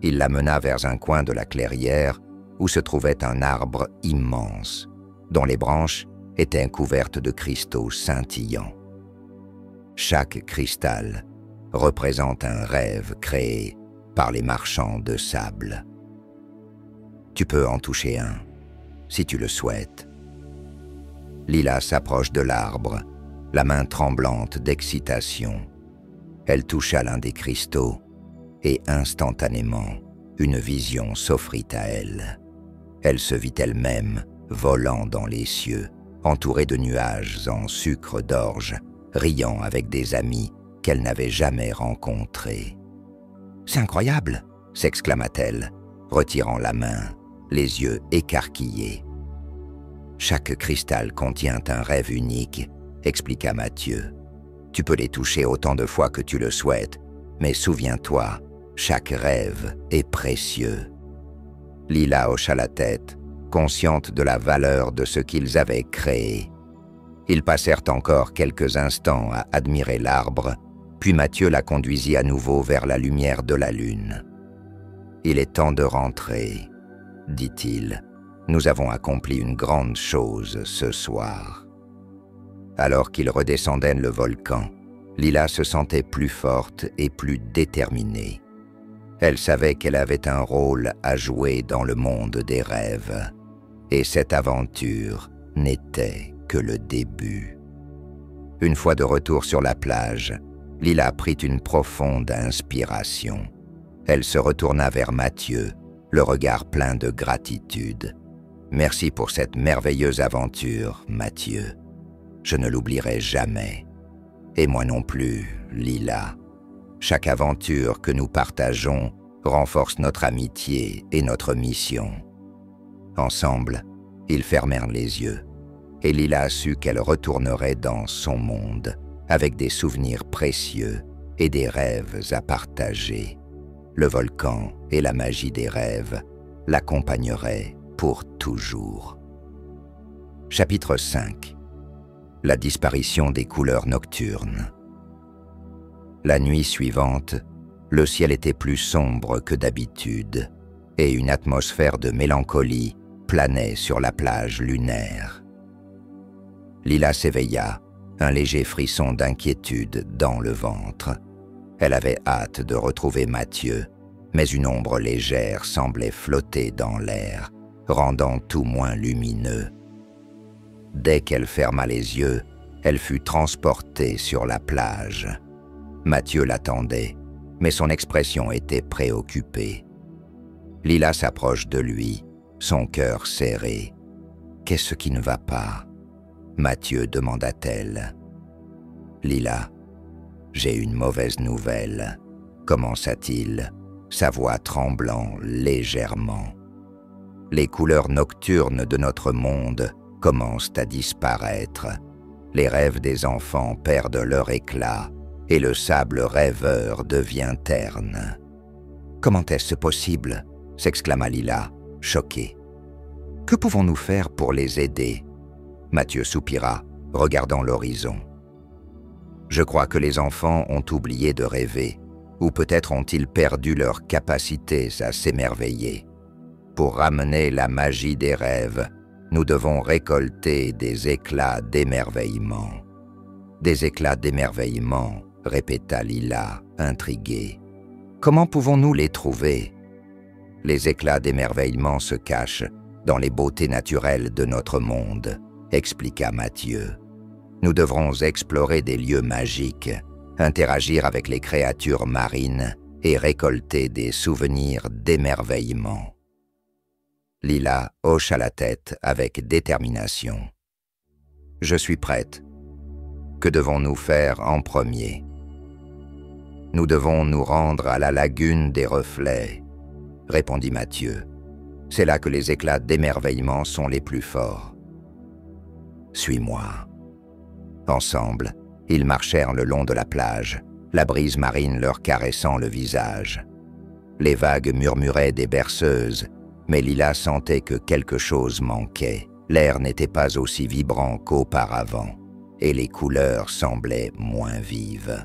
Il la mena vers un coin de la clairière où se trouvait un arbre immense, dont les branches étaient couvertes de cristaux scintillants. Chaque cristal représente un rêve créé par les marchands de sable. Tu peux en toucher un, si tu le souhaites. Lila s'approche de l'arbre, la main tremblante d'excitation. Elle toucha l'un des cristaux et instantanément, une vision s'offrit à elle. Elle se vit elle-même volant dans les cieux, entourée de nuages en sucre d'orge, riant avec des amis qu'elle n'avait jamais rencontrés. « C'est incroyable !» s'exclama-t-elle, retirant la main, les yeux écarquillés. « Chaque cristal contient un rêve unique, » expliqua Mathieu. « Tu peux les toucher autant de fois que tu le souhaites, mais souviens-toi, chaque rêve est précieux. » Lila hocha la tête, consciente de la valeur de ce qu'ils avaient créé. Ils passèrent encore quelques instants à admirer l'arbre, puis Mathieu la conduisit à nouveau vers la lumière de la lune. « Il est temps de rentrer, » dit-il. « Nous avons accompli une grande chose ce soir. » Alors qu'ils redescendaient le volcan, Lila se sentait plus forte et plus déterminée. Elle savait qu'elle avait un rôle à jouer dans le monde des rêves, et cette aventure n'était que le début. Une fois de retour sur la plage, Lila prit une profonde inspiration. Elle se retourna vers Mathieu, le regard plein de gratitude. « Merci pour cette merveilleuse aventure, Mathieu. Je ne l'oublierai jamais. Et moi non plus, Lila. Chaque aventure que nous partageons renforce notre amitié et notre mission. » Ensemble, ils fermèrent les yeux, et Lila sut qu'elle retournerait dans son monde, avec des souvenirs précieux et des rêves à partager. Le volcan et la magie des rêves l'accompagneraient pour toujours. Chapitre 5. La disparition des couleurs nocturnes. La nuit suivante, le ciel était plus sombre que d'habitude, et une atmosphère de mélancolie planait sur la plage lunaire. Lila s'éveilla, un léger frisson d'inquiétude dans le ventre. Elle avait hâte de retrouver Mathieu, mais une ombre légère semblait flotter dans l'air, rendant tout moins lumineux. Dès qu'elle ferma les yeux, elle fut transportée sur la plage. Mathieu l'attendait, mais son expression était préoccupée. Lila s'approche de lui, son cœur serré. « Qu'est-ce qui ne va pas ?» Mathieu demanda-t-elle. « Lila, j'ai une mauvaise nouvelle, » commença-t-il, sa voix tremblant légèrement. « Les couleurs nocturnes de notre monde commencent à disparaître. Les rêves des enfants perdent leur éclat et le sable rêveur devient terne. »« Comment est-ce possible ?» s'exclama Lila, choquée. « Que pouvons-nous faire pour les aider ?» Mathieu soupira, regardant l'horizon. « Je crois que les enfants ont oublié de rêver, ou peut-être ont-ils perdu leur capacité à s'émerveiller. Pour ramener la magie des rêves, nous devons récolter des éclats d'émerveillement. »« Des éclats d'émerveillement » répéta Lila, intriguée. « Comment pouvons-nous les trouver ?»« Les éclats d'émerveillement se cachent dans les beautés naturelles de notre monde, » expliqua Mathieu. « Nous devrons explorer des lieux magiques, interagir avec les créatures marines et récolter des souvenirs d'émerveillement. » Lila hocha la tête avec détermination. « Je suis prête. Que devons-nous faire en premier ? » « Nous devons nous rendre à la lagune des reflets, » répondit Mathieu. « C'est là que les éclats d'émerveillement sont les plus forts. »« Suis-moi. » Ensemble, ils marchèrent le long de la plage, la brise marine leur caressant le visage. Les vagues murmuraient des berceuses, mais Lila sentait que quelque chose manquait. L'air n'était pas aussi vibrant qu'auparavant, et les couleurs semblaient moins vives.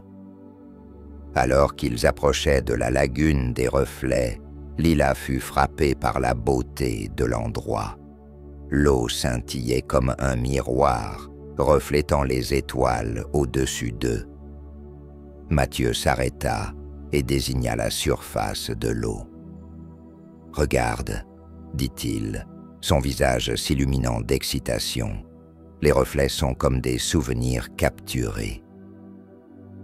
Alors qu'ils approchaient de la lagune des reflets, Lila fut frappée par la beauté de l'endroit. L'eau scintillait comme un miroir, reflétant les étoiles au-dessus d'eux. Mathieu s'arrêta et désigna la surface de l'eau. « Regarde, » dit-il, son visage s'illuminant d'excitation. « Les reflets sont comme des souvenirs capturés.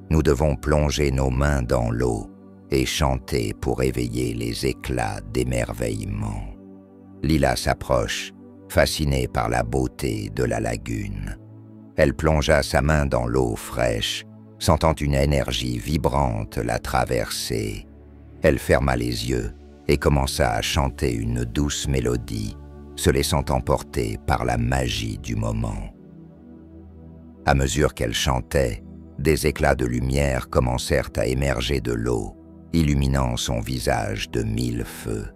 Nous devons plonger nos mains dans l'eau et chantez pour éveiller les éclats d'émerveillement. Lila s'approche, fascinée par la beauté de la lagune. Elle plongea sa main dans l'eau fraîche, sentant une énergie vibrante la traverser. Elle ferma les yeux et commença à chanter une douce mélodie, se laissant emporter par la magie du moment. À mesure qu'elle chantait, des éclats de lumière commencèrent à émerger de l'eau, illuminant son visage de 1000 feux.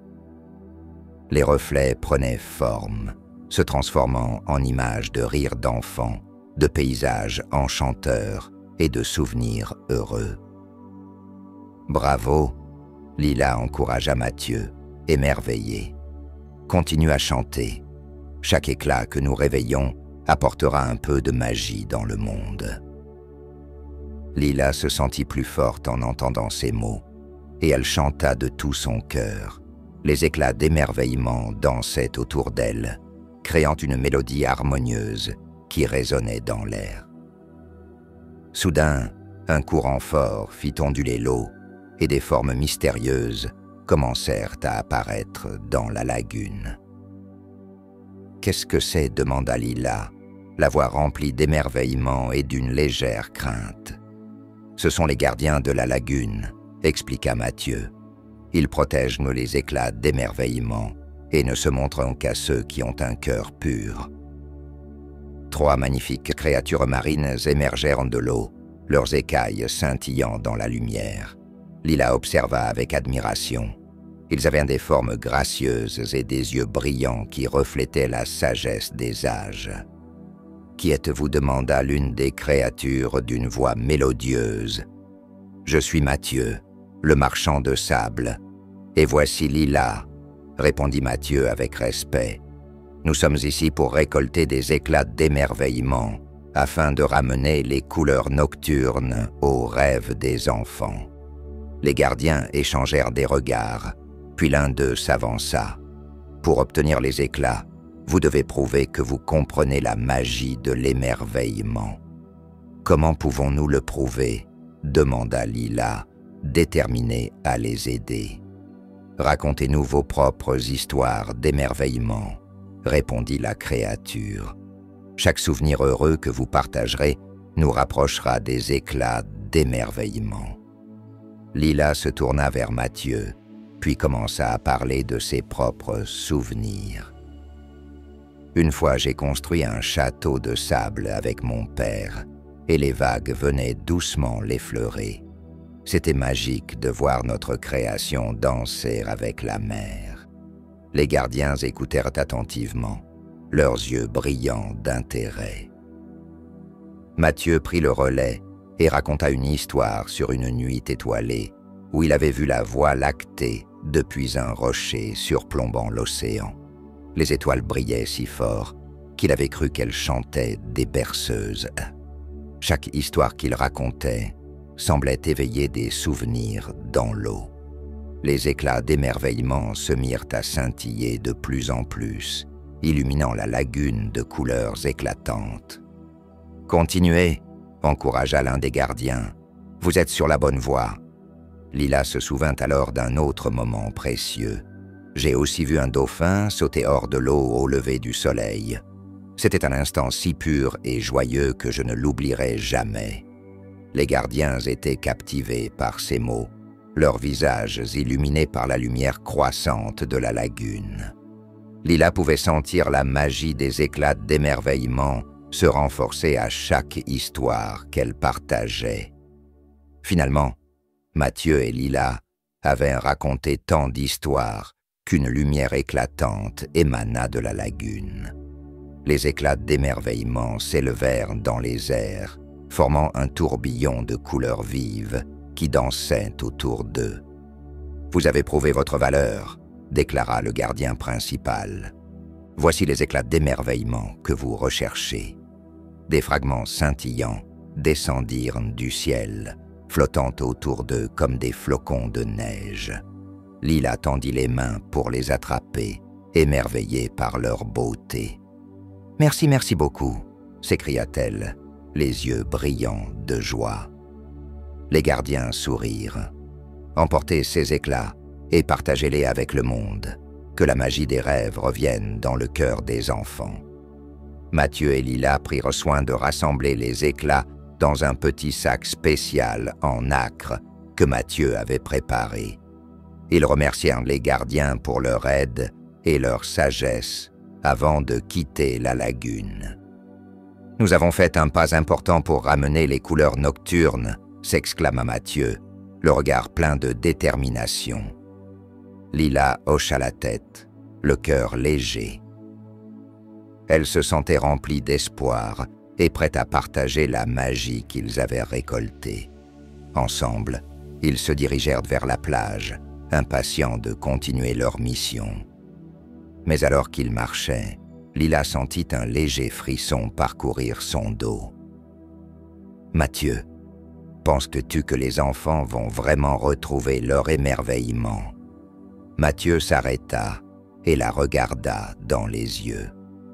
Les reflets prenaient forme, se transformant en images de rires d'enfants, de paysages enchanteurs et de souvenirs heureux. « Bravo !» Lila encouragea Mathieu, émerveillé. « Continue à chanter. Chaque éclat que nous réveillons apportera un peu de magie dans le monde. » Lila se sentit plus forte en entendant ces mots, et elle chanta de tout son cœur. Les éclats d'émerveillement dansaient autour d'elle, créant une mélodie harmonieuse qui résonnait dans l'air. Soudain, un courant fort fit onduler l'eau, et des formes mystérieuses commencèrent à apparaître dans la lagune. « Qu'est-ce que c'est » demanda Lila, la voix remplie d'émerveillement et d'une légère crainte. « Ce sont les gardiens de la lagune » expliqua Mathieu. « Ils protègent les éclats d'émerveillement et ne se montrent qu'à ceux qui ont un cœur pur. » 3 magnifiques créatures marines émergèrent de l'eau, leurs écailles scintillant dans la lumière. Lila observa avec admiration. Ils avaient des formes gracieuses et des yeux brillants qui reflétaient la sagesse des âges. « Qui êtes-vous » demanda l'une des créatures d'une voix mélodieuse. « Je suis Mathieu, le marchand de sable, et voici Lila, » répondit Mathieu avec respect. « Nous sommes ici pour récolter des éclats d'émerveillement, afin de ramener les couleurs nocturnes aux rêves des enfants. » Les gardiens échangèrent des regards, puis l'un d'eux s'avança. « Pour obtenir les éclats, vous devez prouver que vous comprenez la magie de l'émerveillement. »« Comment pouvons-nous le prouver ?» demanda Lila, déterminée à les aider. « Racontez-nous vos propres histoires d'émerveillement, » répondit la créature. « Chaque souvenir heureux que vous partagerez nous rapprochera des éclats d'émerveillement. » Lila se tourna vers Mathieu, puis commença à parler de ses propres souvenirs. « Une fois, j'ai construit un château de sable avec mon père, et les vagues venaient doucement l'effleurer. C'était magique de voir notre création danser avec la mer. » Les gardiens écoutèrent attentivement, leurs yeux brillants d'intérêt. Mathieu prit le relais et raconta une histoire sur une nuit étoilée où il avait vu la Voie lactée depuis un rocher surplombant l'océan. Les étoiles brillaient si fort qu'il avait cru qu'elles chantaient des berceuses. Chaque histoire qu'il racontait semblait éveiller des souvenirs dans l'eau. Les éclats d'émerveillement se mirent à scintiller de plus en plus, illuminant la lagune de couleurs éclatantes. « Continuez !» encouragea l'un des gardiens. « Vous êtes sur la bonne voie. » Lila se souvint alors d'un autre moment précieux. « J'ai aussi vu un dauphin sauter hors de l'eau au lever du soleil. C'était un instant si pur et joyeux que je ne l'oublierai jamais. » Les gardiens étaient captivés par ces mots, leurs visages illuminés par la lumière croissante de la lagune. Lila pouvait sentir la magie des éclats d'émerveillement se renforcer à chaque histoire qu'elle partageait. Finalement, Mathieu et Lila avaient raconté tant d'histoires qu'une lumière éclatante émana de la lagune. Les éclats d'émerveillement s'élevèrent dans les airs, formant un tourbillon de couleurs vives qui dansaient autour d'eux. « Vous avez prouvé votre valeur », déclara le gardien principal. « Voici les éclats d'émerveillement que vous recherchez. » Des fragments scintillants descendirent du ciel, flottant autour d'eux comme des flocons de neige. Lila tendit les mains pour les attraper, émerveillée par leur beauté. « Merci, merci beaucoup !» s'écria-t-elle, les yeux brillants de joie. Les gardiens sourirent. emportez ces éclats et partagez-les avec le monde. Que la magie des rêves revienne dans le cœur des enfants. » Mathieu et Lila prirent soin de rassembler les éclats dans un petit sac spécial en nacre que Mathieu avait préparé. Ils remercièrent les gardiens pour leur aide et leur sagesse avant de quitter la lagune. « Nous avons fait un pas important pour ramener les couleurs nocturnes », s'exclama Mathieu, le regard plein de détermination. Lila hocha la tête, le cœur léger. Elle se sentait remplie d'espoir et prête à partager la magie qu'ils avaient récoltée. Ensemble, ils se dirigèrent vers la plage, impatients de continuer leur mission. Mais alors qu'ils marchaient, Lila sentit un léger frisson parcourir son dos. « Mathieu, penses-tu que les enfants vont vraiment retrouver leur émerveillement ?» Mathieu s'arrêta et la regarda dans les yeux.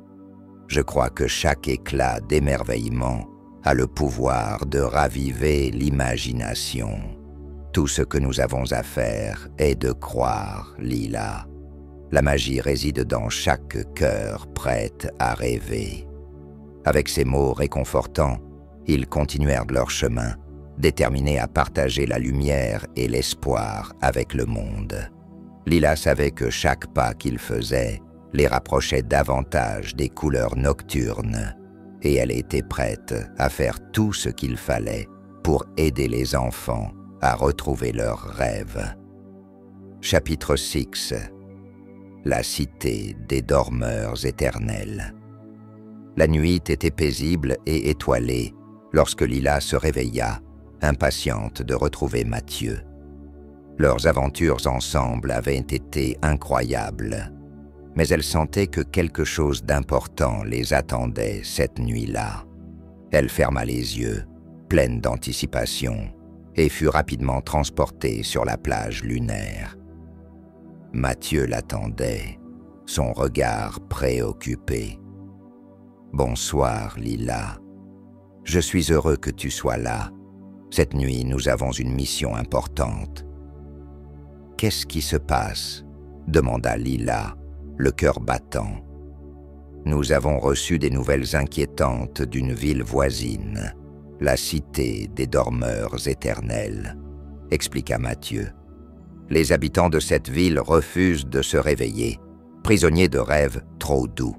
« Je crois que chaque éclat d'émerveillement a le pouvoir de raviver l'imagination. Tout ce que nous avons à faire est de croire, Lila. La magie réside dans chaque cœur prête à rêver. » Avec ces mots réconfortants, ils continuèrent leur chemin, déterminés à partager la lumière et l'espoir avec le monde. Lila savait que chaque pas qu'ils faisaient les rapprochait davantage des couleurs nocturnes, et elle était prête à faire tout ce qu'il fallait pour aider les enfants à retrouver leurs rêves. Chapitre 6. La cité des dormeurs éternels. La nuit était paisible et étoilée lorsque Lila se réveilla, impatiente de retrouver Mathieu. Leurs aventures ensemble avaient été incroyables, mais elle sentait que quelque chose d'important les attendait cette nuit-là. Elle ferma les yeux, pleine d'anticipation, et fut rapidement transportée sur la plage lunaire. Mathieu l'attendait, son regard préoccupé. « Bonsoir, Lila. Je suis heureux que tu sois là. Cette nuit, nous avons une mission importante. » « Qu'est-ce qui se passe ?» demanda Lila, le cœur battant. « Nous avons reçu des nouvelles inquiétantes d'une ville voisine, la cité des dormeurs éternels, » expliqua Mathieu. « Les habitants de cette ville refusent de se réveiller, prisonniers de rêves trop doux.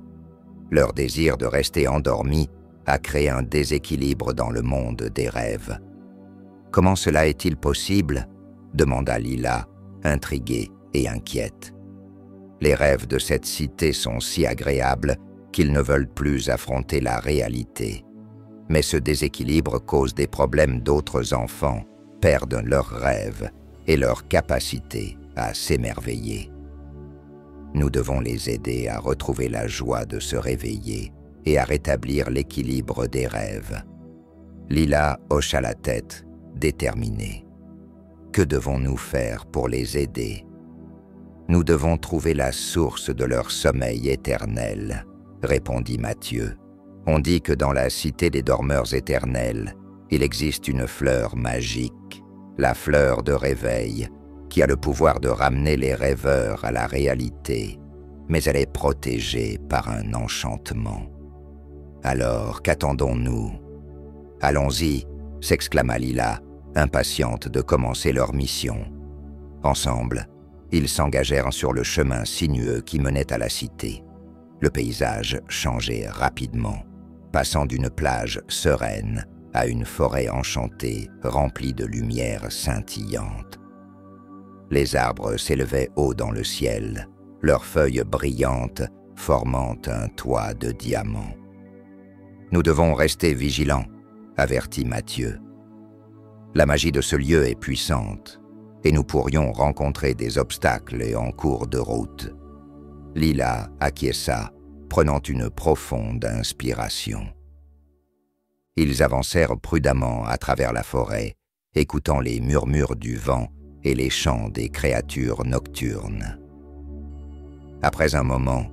Leur désir de rester endormis a créé un déséquilibre dans le monde des rêves. »« Comment cela est-il possible ?» demanda Lila, intriguée et inquiète. « Les rêves de cette cité sont si agréables qu'ils ne veulent plus affronter la réalité. Mais ce déséquilibre cause des problèmes d'autres enfants, perdent leurs rêves et leur capacité à s'émerveiller. Nous devons les aider à retrouver la joie de se réveiller et à rétablir l'équilibre des rêves. » Lila hocha la tête, déterminée. « Que devons-nous faire pour les aider ? Nous devons trouver la source de leur sommeil éternel, » répondit Mathieu. « On dit que dans la cité des dormeurs éternels, il existe une fleur magique, la fleur de réveil, qui a le pouvoir de ramener les rêveurs à la réalité, mais elle est protégée par un enchantement. Alors, qu'attendons-nous ? » « Allons-y » s'exclama Lila, impatiente de commencer leur mission. Ensemble, ils s'engagèrent sur le chemin sinueux qui menait à la cité. Le paysage changeait rapidement, passant d'une plage sereine à une forêt enchantée remplie de lumière scintillante. Les arbres s'élevaient haut dans le ciel, leurs feuilles brillantes formant un toit de diamants. « Nous devons rester vigilants », avertit Mathieu. « La magie de ce lieu est puissante, et nous pourrions rencontrer des obstacles en cours de route. » Lila acquiesça, prenant une profonde inspiration. Ils avancèrent prudemment à travers la forêt, écoutant les murmures du vent et les chants des créatures nocturnes. Après un moment,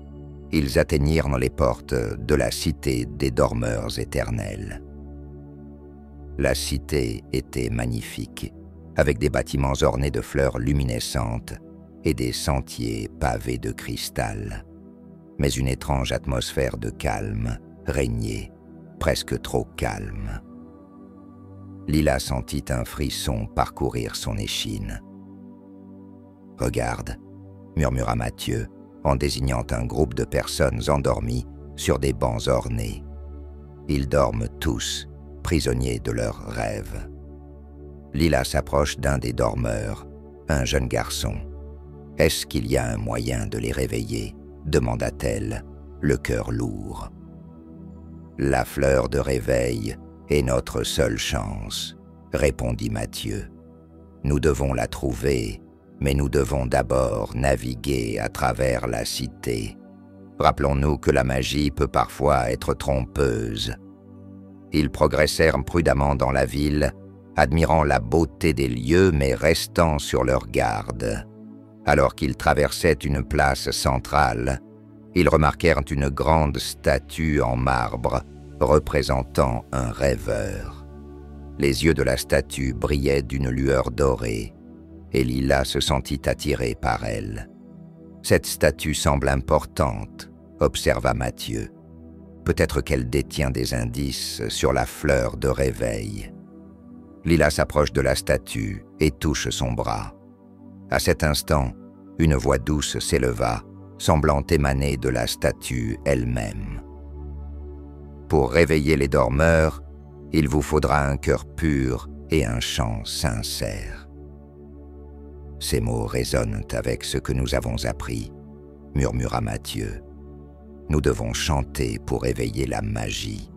ils atteignirent les portes de la cité des dormeurs éternels. La cité était magnifique, avec des bâtiments ornés de fleurs luminescentes et des sentiers pavés de cristal. Mais une étrange atmosphère de calme régnait, presque trop calme. Lila sentit un frisson parcourir son échine. « Regarde », murmura Mathieu, en désignant un groupe de personnes endormies sur des bancs ornés. Ils dorment tous, prisonniers de leurs rêves. Lila s'approche d'un des dormeurs, un jeune garçon. « Est-ce qu'il y a un moyen de les réveiller ?» demanda-t-elle, le cœur lourd. « La fleur de réveil est notre seule chance, » répondit Mathieu. « Nous devons la trouver, mais nous devons d'abord naviguer à travers la cité. Rappelons-nous que la magie peut parfois être trompeuse. » Ils progressèrent prudemment dans la ville, admirant la beauté des lieux mais restant sur leur garde. Alors qu'ils traversaient une place centrale, ils remarquèrent une grande statue en marbre représentant un rêveur. Les yeux de la statue brillaient d'une lueur dorée, et Lila se sentit attirée par elle. « Cette statue semble importante, » observa Mathieu. « Peut-être qu'elle détient des indices sur la fleur de réveil. » Lila s'approche de la statue et touche son bras. À cet instant, une voix douce s'éleva, semblant émaner de la statue elle-même. « Pour réveiller les dormeurs, il vous faudra un cœur pur et un chant sincère. » Ces mots résonnent avec ce que nous avons appris, murmura Mathieu. Nous devons chanter pour éveiller la magie.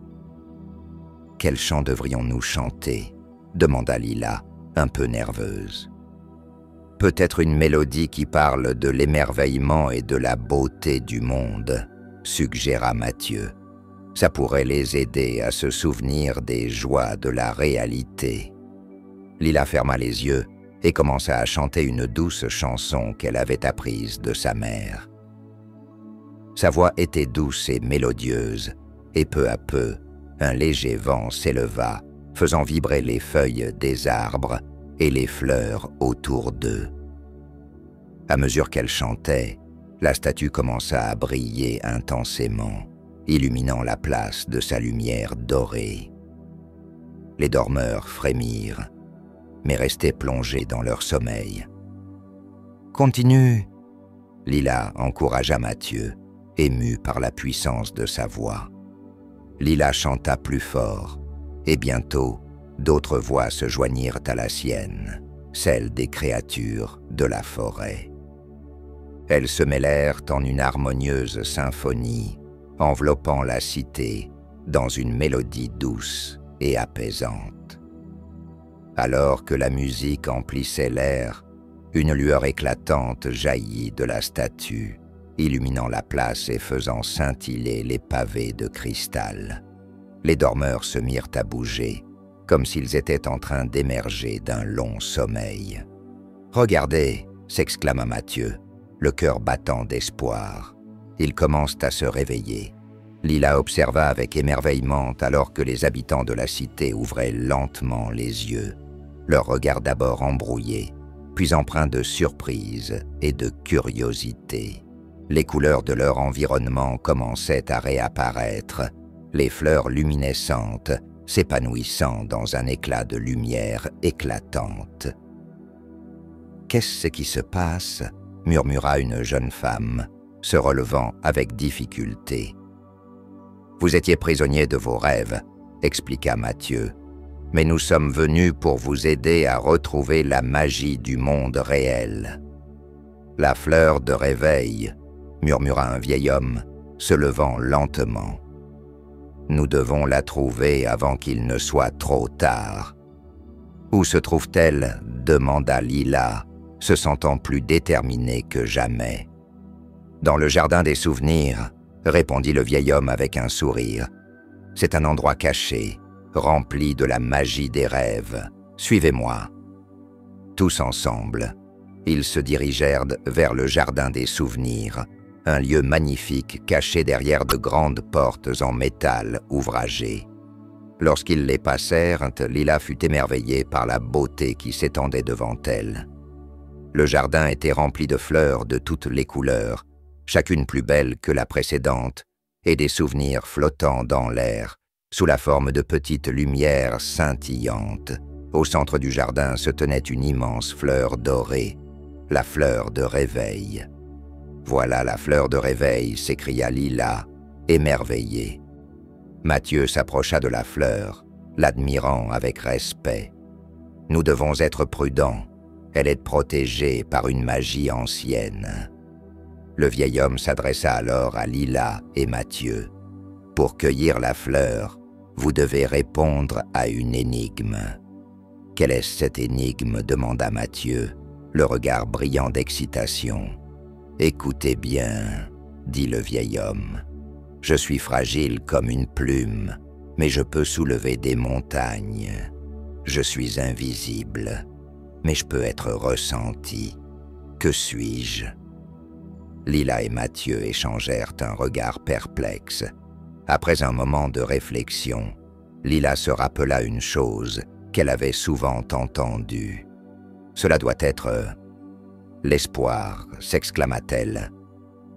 Quel chant devrions-nous chanter ? Demanda Lila, un peu nerveuse. Peut-être une mélodie qui parle de l'émerveillement et de la beauté du monde, suggéra Mathieu. Ça pourrait les aider à se souvenir des joies de la réalité. Lila ferma les yeux et commença à chanter une douce chanson qu'elle avait apprise de sa mère. Sa voix était douce et mélodieuse, et peu à peu, un léger vent s'éleva, faisant vibrer les feuilles des arbres et les fleurs autour d'eux. À mesure qu'elle chantait, la statue commença à briller intensément, illuminant la place de sa lumière dorée. Les dormeurs frémirent, mais restaient plongés dans leur sommeil. « Continue !» Lila encouragea Mathieu, ému par la puissance de sa voix. Lila chanta plus fort, et bientôt, d'autres voix se joignirent à la sienne, celles des créatures de la forêt. Elles se mêlèrent en une harmonieuse symphonie, enveloppant la cité dans une mélodie douce et apaisante. Alors que la musique emplissait l'air, une lueur éclatante jaillit de la statue, illuminant la place et faisant scintiller les pavés de cristal. Les dormeurs se mirent à bouger, comme s'ils étaient en train d'émerger d'un long sommeil. « Regardez !» s'exclama Mathieu, le cœur battant d'espoir. Ils commencent à se réveiller. Lila observa avec émerveillement alors que les habitants de la cité ouvraient lentement les yeux, leur regard d'abord embrouillé, puis empreint de surprise et de curiosité. Les couleurs de leur environnement commençaient à réapparaître, les fleurs luminescentes s'épanouissant dans un éclat de lumière éclatante. « Qu'est-ce qui se passe ?» murmura une jeune femme, se relevant avec difficulté. « Vous étiez prisonnier de vos rêves, » expliqua Mathieu, « mais nous sommes venus pour vous aider à retrouver la magie du monde réel. » « La fleur de réveil, » murmura un vieil homme, se levant lentement. « Nous devons la trouver avant qu'il ne soit trop tard. »« Où se trouve-t-elle » demanda Lila, se sentant plus déterminée que jamais. « Dans le jardin des souvenirs, » répondit le vieil homme avec un sourire. « C'est un endroit caché, rempli de la magie des rêves. Suivez-moi. » Tous ensemble, ils se dirigèrent vers le jardin des souvenirs, un lieu magnifique caché derrière de grandes portes en métal ouvragées. Lorsqu'ils les passèrent, Lila fut émerveillée par la beauté qui s'étendait devant elle. Le jardin était rempli de fleurs de toutes les couleurs, chacune plus belle que la précédente, et des souvenirs flottant dans l'air, sous la forme de petites lumières scintillantes. Au centre du jardin se tenait une immense fleur dorée, la fleur de réveil. « Voilà la fleur de réveil !» s'écria Lila, émerveillée. Mathieu s'approcha de la fleur, l'admirant avec respect. « Nous devons être prudents. Elle est protégée par une magie ancienne. » Le vieil homme s'adressa alors à Lila et Mathieu. « Pour cueillir la fleur, vous devez répondre à une énigme. » « Quelle est cette énigme ?» demanda Mathieu, le regard brillant d'excitation. « Écoutez bien, » dit le vieil homme. « Je suis fragile comme une plume, mais je peux soulever des montagnes. Je suis invisible, mais je peux être ressenti. Que suis-je » Lila et Mathieu échangèrent un regard perplexe. Après un moment de réflexion, Lila se rappela une chose qu'elle avait souvent entendue. « Cela doit être l'espoir » s'exclama-t-elle.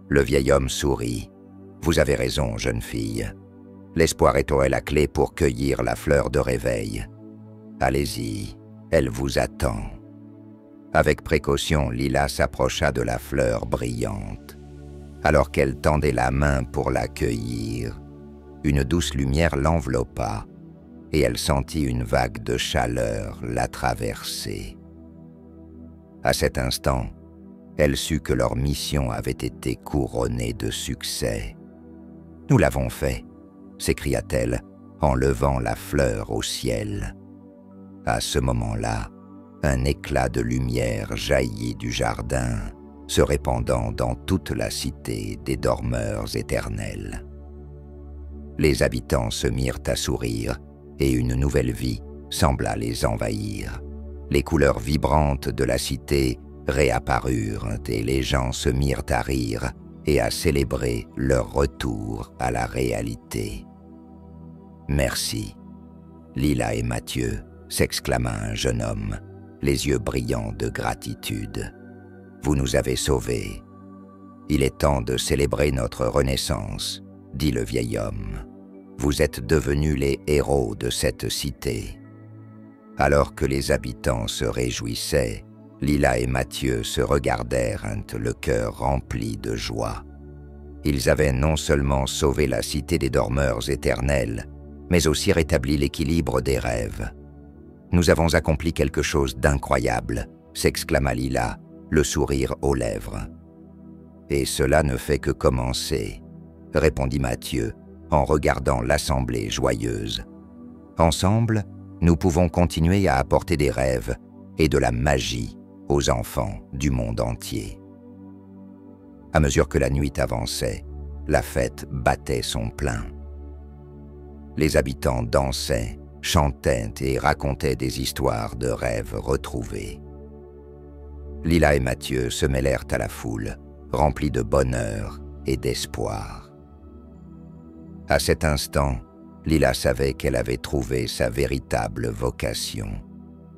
Le vieil homme sourit. « Vous avez raison, jeune fille. L'espoir est la clé pour cueillir la fleur de réveil. Allez-y, elle vous attend. » Avec précaution, Lila s'approcha de la fleur brillante. Alors qu'elle tendait la main pour la cueillir, une douce lumière l'enveloppa, et elle sentit une vague de chaleur la traverser. À cet instant, elle sut que leur mission avait été couronnée de succès. « Nous l'avons fait !» s'écria-t-elle en levant la fleur au ciel. À ce moment-là, un éclat de lumière jaillit du jardin, se répandant dans toute la cité des dormeurs éternels. Les habitants se mirent à sourire, et une nouvelle vie sembla les envahir. Les couleurs vibrantes de la cité réapparurent et les gens se mirent à rire et à célébrer leur retour à la réalité. « Merci, Lila et Mathieu !» s'exclama un jeune homme, les yeux brillants de gratitude. « Vous nous avez sauvés. Il est temps de célébrer notre renaissance, » dit le vieil homme. « Vous êtes devenus les héros de cette cité. » Alors que les habitants se réjouissaient, Lila et Mathieu se regardèrent, le cœur rempli de joie. Ils avaient non seulement sauvé la cité des dormeurs éternels, mais aussi rétabli l'équilibre des rêves. « Nous avons accompli quelque chose d'incroyable !» s'exclama Lila, le sourire aux lèvres. « Et cela ne fait que commencer !» répondit Mathieu, en regardant l'assemblée joyeuse. « Ensemble, nous pouvons continuer à apporter des rêves et de la magie aux enfants du monde entier. » À mesure que la nuit avançait, la fête battait son plein. Les habitants dansaient, chantaient et racontaient des histoires de rêves retrouvés. Lila et Mathieu se mêlèrent à la foule, remplis de bonheur et d'espoir. À cet instant, Lila savait qu'elle avait trouvé sa véritable vocation.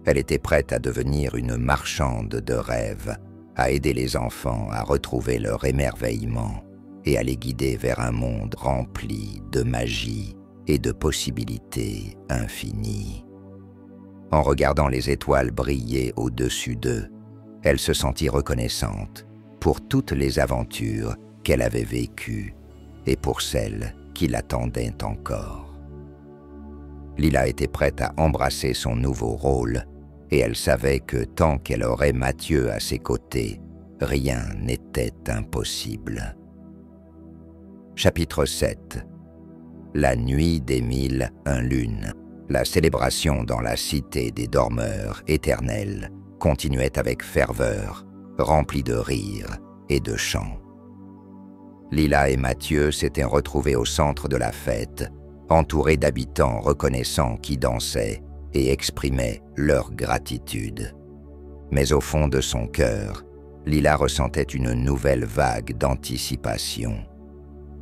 Elle était prête à devenir une marchande de rêves, à aider les enfants à retrouver leur émerveillement et à les guider vers un monde rempli de magie et de possibilités infinies. En regardant les étoiles briller au-dessus d'eux, elle se sentit reconnaissante pour toutes les aventures qu'elle avait vécues et pour celles qui l'attendaient encore. Lila était prête à embrasser son nouveau rôle et elle savait que tant qu'elle aurait Mathieu à ses côtés, rien n'était impossible. Chapitre 7. La nuit des 1001 lunes. La célébration dans la cité des dormeurs éternels continuait avec ferveur, remplie de rires et de chants. Lila et Mathieu s'étaient retrouvés au centre de la fête, entourés d'habitants reconnaissants qui dansaient et exprimaient leur gratitude. Mais au fond de son cœur, Lila ressentait une nouvelle vague d'anticipation.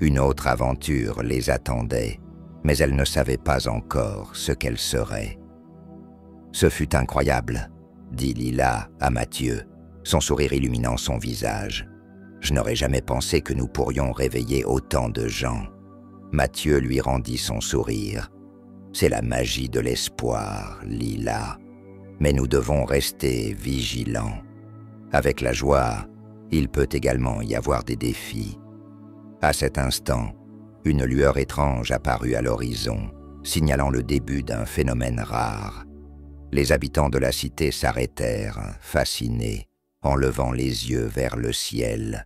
Une autre aventure les attendait, mais elle ne savait pas encore ce qu'elle serait. « Ce fut incroyable », dit Lila à Mathieu, son sourire illuminant son visage. « Je n'aurais jamais pensé que nous pourrions réveiller autant de gens. » Mathieu lui rendit son sourire. « C'est la magie de l'espoir, Lila. Mais nous devons rester vigilants. Avec la joie, il peut également y avoir des défis. » À cet instant, une lueur étrange apparut à l'horizon, signalant le début d'un phénomène rare. Les habitants de la cité s'arrêtèrent, fascinés, en levant les yeux vers le ciel.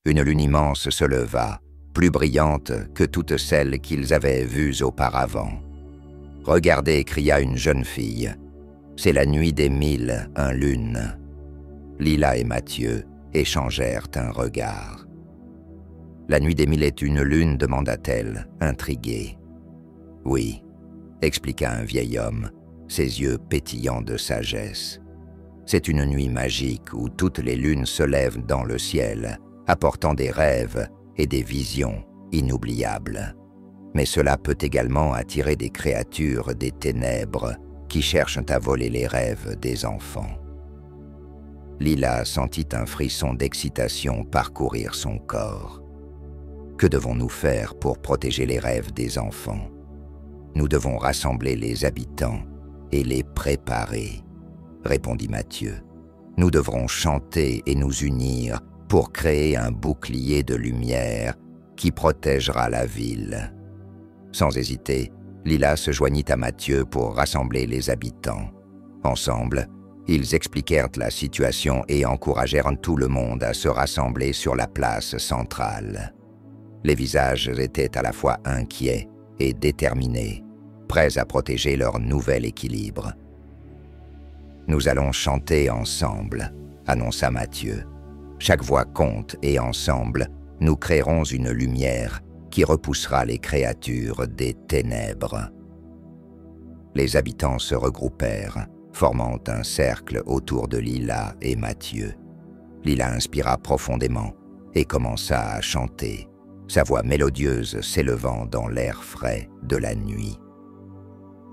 Une lune immense se leva, plus brillante que toutes celles qu'ils avaient vues auparavant. « Regardez » cria une jeune fille. « C'est la nuit des 1001 lunes. » Lila et Mathieu échangèrent un regard. « La nuit des 1001 lunes » demanda-t-elle, intriguée. « Oui » expliqua un vieil homme, ses yeux pétillants de sagesse. « C'est une nuit magique où toutes les lunes se lèvent dans le ciel, apportant des rêves et des visions inoubliables. Mais cela peut également attirer des créatures des ténèbres qui cherchent à voler les rêves des enfants. » Lila sentit un frisson d'excitation parcourir son corps. « Que devons-nous faire pour protéger les rêves des enfants? Nous devons rassembler les habitants et les préparer, » répondit Mathieu. « Nous devrons chanter et nous unir pour créer un bouclier de lumière qui protégera la ville. » Sans hésiter, Lila se joignit à Mathieu pour rassembler les habitants. Ensemble, ils expliquèrent la situation et encouragèrent tout le monde à se rassembler sur la place centrale. Les visages étaient à la fois inquiets et déterminés, prêts à protéger leur nouvel équilibre. « Nous allons chanter ensemble », annonça Mathieu. « Chaque voix compte et ensemble, nous créerons une lumière qui repoussera les créatures des ténèbres. » Les habitants se regroupèrent, formant un cercle autour de Lila et Mathieu. Lila inspira profondément et commença à chanter, sa voix mélodieuse s'élevant dans l'air frais de la nuit.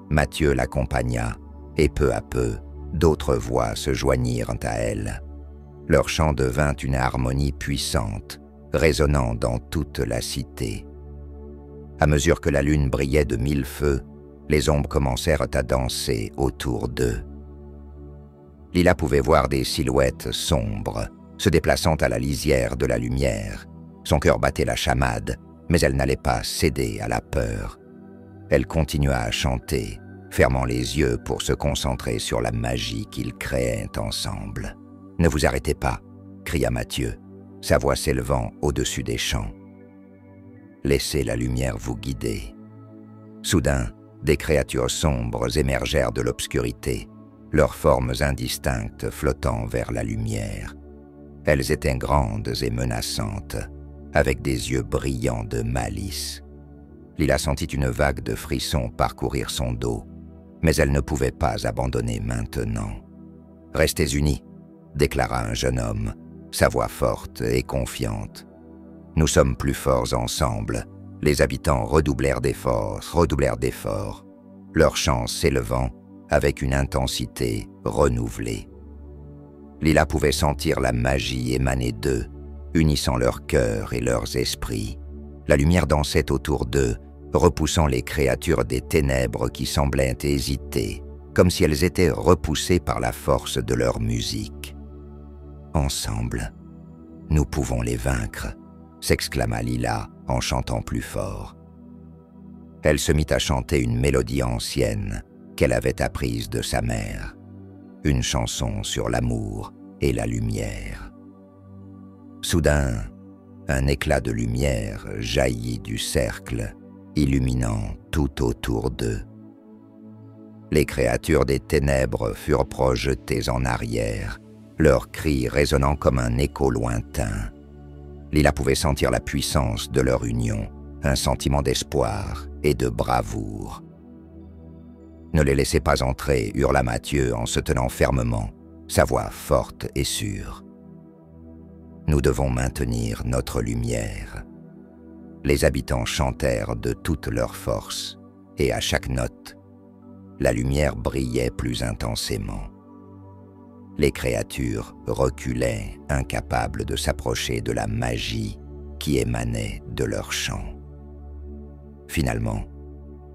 Mathieu l'accompagna, et peu à peu, d'autres voix se joignirent à elle. Leur chant devint une harmonie puissante, résonnant dans toute la cité. À mesure que la lune brillait de 1000 feux, les ombres commencèrent à danser autour d'eux. Lila pouvait voir des silhouettes sombres, se déplaçant à la lisière de la lumière. Son cœur battait la chamade, mais elle n'allait pas céder à la peur. Elle continua à chanter, fermant les yeux pour se concentrer sur la magie qu'ils créaient ensemble. « Ne vous arrêtez pas !» cria Mathieu, sa voix s'élevant au-dessus des champs. « Laissez la lumière vous guider. » Soudain, des créatures sombres émergèrent de l'obscurité, leurs formes indistinctes flottant vers la lumière. Elles étaient grandes et menaçantes, avec des yeux brillants de malice. Lila sentit une vague de frissons parcourir son dos, mais elle ne pouvait pas abandonner maintenant. « Restez unis !» déclara un jeune homme, sa voix forte et confiante. « Nous sommes plus forts ensemble. » Les habitants redoublèrent d'efforts, leur chant s'élevant avec une intensité renouvelée. Lila pouvait sentir la magie émaner d'eux, unissant leurs cœurs et leurs esprits. La lumière dansait autour d'eux, repoussant les créatures des ténèbres qui semblaient hésiter, comme si elles étaient repoussées par la force de leur musique. « Ensemble, nous pouvons les vaincre », s'exclama Lila en chantant plus fort. Elle se mit à chanter une mélodie ancienne qu'elle avait apprise de sa mère, une chanson sur l'amour et la lumière. Soudain, un éclat de lumière jaillit du cercle, illuminant tout autour d'eux. Les créatures des ténèbres furent projetées en arrière, leurs cris résonnant comme un écho lointain. Lila pouvait sentir la puissance de leur union, un sentiment d'espoir et de bravoure. « Ne les laissez pas entrer » hurla Mathieu en se tenant fermement, sa voix forte et sûre. « Nous devons maintenir notre lumière. » Les habitants chantèrent de toute leur force, et à chaque note, la lumière brillait plus intensément. Les créatures reculaient, incapables de s'approcher de la magie qui émanait de leur chant. Finalement,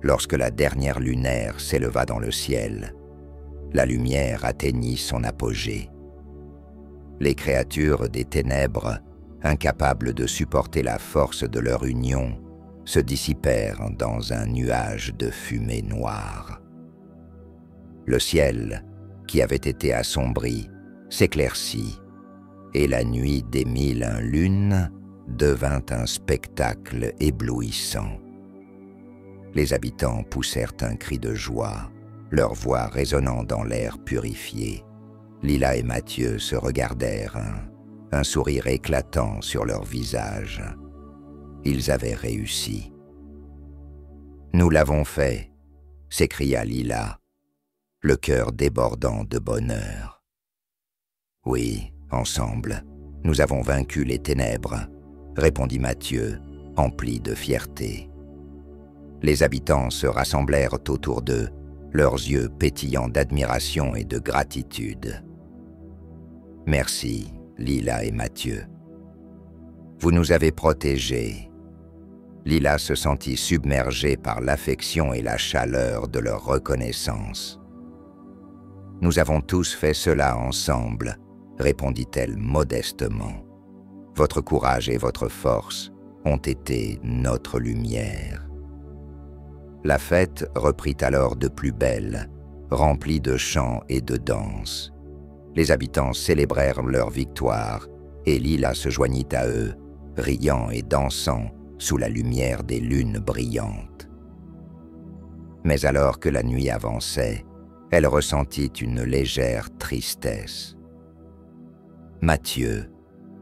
lorsque la dernière lunaire s'éleva dans le ciel, la lumière atteignit son apogée. Les créatures des ténèbres, incapables de supporter la force de leur union, se dissipèrent dans un nuage de fumée noire. Le ciel, qui avait été assombri, s'éclaircit, et la nuit des 1001 lunes devint un spectacle éblouissant. Les habitants poussèrent un cri de joie, leur voix résonnant dans l'air purifié. Lila et Mathieu se regardèrent, un sourire éclatant sur leurs visages. Ils avaient réussi. « Nous l'avons fait !» s'écria Lila, le cœur débordant de bonheur. « Oui, ensemble, nous avons vaincu les ténèbres », répondit Mathieu, empli de fierté. Les habitants se rassemblèrent autour d'eux, leurs yeux pétillants d'admiration et de gratitude. « Merci, Lila et Mathieu. Vous nous avez protégés. » Lila se sentit submergée par l'affection et la chaleur de leur reconnaissance. « Nous avons tous fait cela ensemble, » répondit-elle modestement. « Votre courage et votre force ont été notre lumière. » La fête reprit alors de plus belle, remplie de chants et de danses. Les habitants célébrèrent leur victoire, et Lila se joignit à eux, riant et dansant sous la lumière des lunes brillantes. Mais alors que la nuit avançait, elle ressentit une légère tristesse. « Mathieu,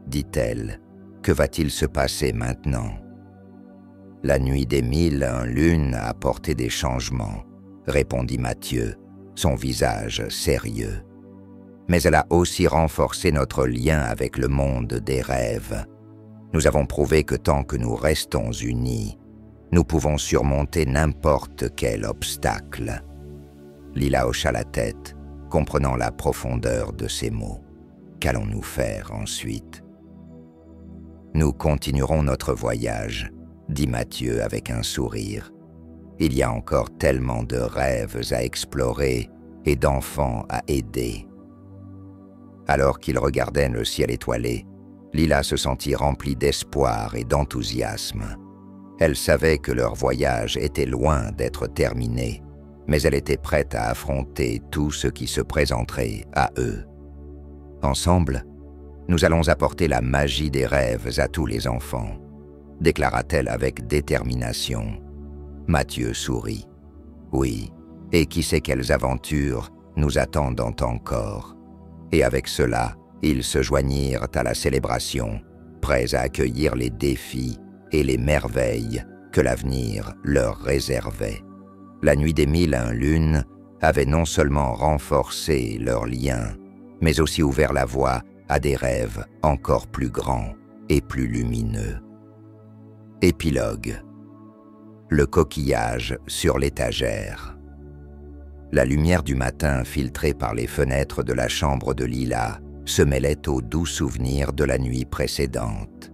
dit-elle, que va-t-il se passer maintenant ? » La nuit des 1001 lunes a apporté des changements, répondit Mathieu, son visage sérieux. Mais elle a aussi renforcé notre lien avec le monde des rêves. Nous avons prouvé que tant que nous restons unis, nous pouvons surmonter n'importe quel obstacle. Lila hocha la tête, comprenant la profondeur de ces mots. Qu'allons-nous faire ensuite ? Nous continuerons notre voyage, dit Mathieu avec un sourire. Il y a encore tellement de rêves à explorer et d'enfants à aider. Alors qu'ils regardaient le ciel étoilé, Lila se sentit remplie d'espoir et d'enthousiasme. Elle savait que leur voyage était loin d'être terminé, mais elle était prête à affronter tout ce qui se présenterait à eux. Ensemble, nous allons apporter la magie des rêves à tous les enfants, déclara-t-elle avec détermination. Mathieu sourit. Oui, et qui sait quelles aventures nous attendent encore. Et avec cela, ils se joignirent à la célébration, prêts à accueillir les défis et les merveilles que l'avenir leur réservait. La nuit des 1001 lunes avait non seulement renforcé leurs liens, mais aussi ouvert la voie à des rêves encore plus grands et plus lumineux. Épilogue. Le coquillage sur l'étagère. La lumière du matin filtrée par les fenêtres de la chambre de Lila se mêlait aux doux souvenirs de la nuit précédente.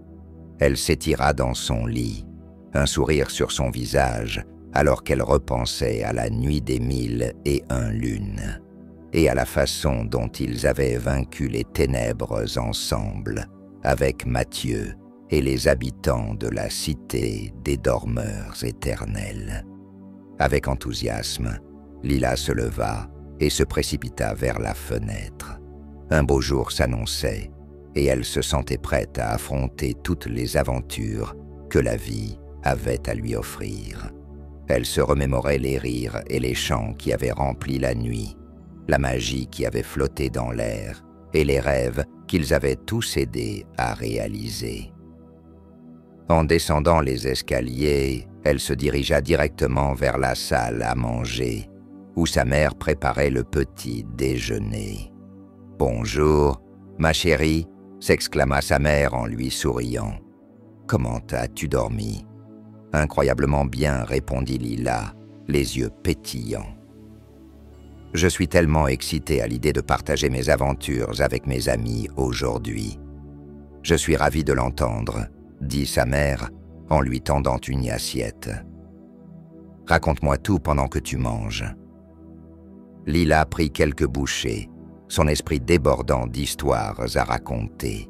Elle s'étira dans son lit, un sourire sur son visage, alors qu'elle repensait à la nuit des 1001 lunes et à la façon dont ils avaient vaincu les ténèbres ensemble, avec Mathieu et les habitants de la cité des dormeurs éternels. Avec enthousiasme, Lila se leva et se précipita vers la fenêtre. Un beau jour s'annonçait, et elle se sentait prête à affronter toutes les aventures que la vie avait à lui offrir. Elle se remémorait les rires et les chants qui avaient rempli la nuit, la magie qui avait flotté dans l'air et les rêves qu'ils avaient tous aidé à réaliser. En descendant les escaliers, elle se dirigea directement vers la salle à manger, où sa mère préparait le petit déjeuner. « Bonjour, ma chérie », s'exclama sa mère en lui souriant. « Comment as-tu dormi ?»« Incroyablement bien, répondit Lila, les yeux pétillants. « Je suis tellement excité à l'idée de partager mes aventures avec mes amis aujourd'hui. Je suis ravi de l'entendre, dit sa mère en lui tendant une assiette. Raconte-moi tout pendant que tu manges. » Lila prit quelques bouchées, son esprit débordant d'histoires à raconter.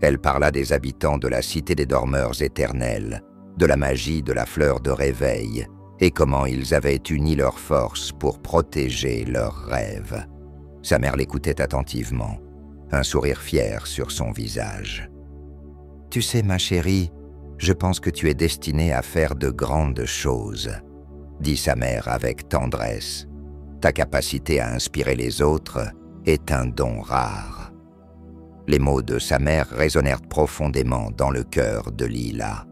Elle parla des habitants de la cité des dormeurs éternels, de la magie de la fleur de réveil et comment ils avaient uni leurs forces pour protéger leurs rêves. Sa mère l'écoutait attentivement, un sourire fier sur son visage. « Tu sais, ma chérie, je pense que tu es destinée à faire de grandes choses, » dit sa mère avec tendresse. « Ta capacité à inspirer les autres est un don rare. » Les mots de sa mère résonnèrent profondément dans le cœur de Lila.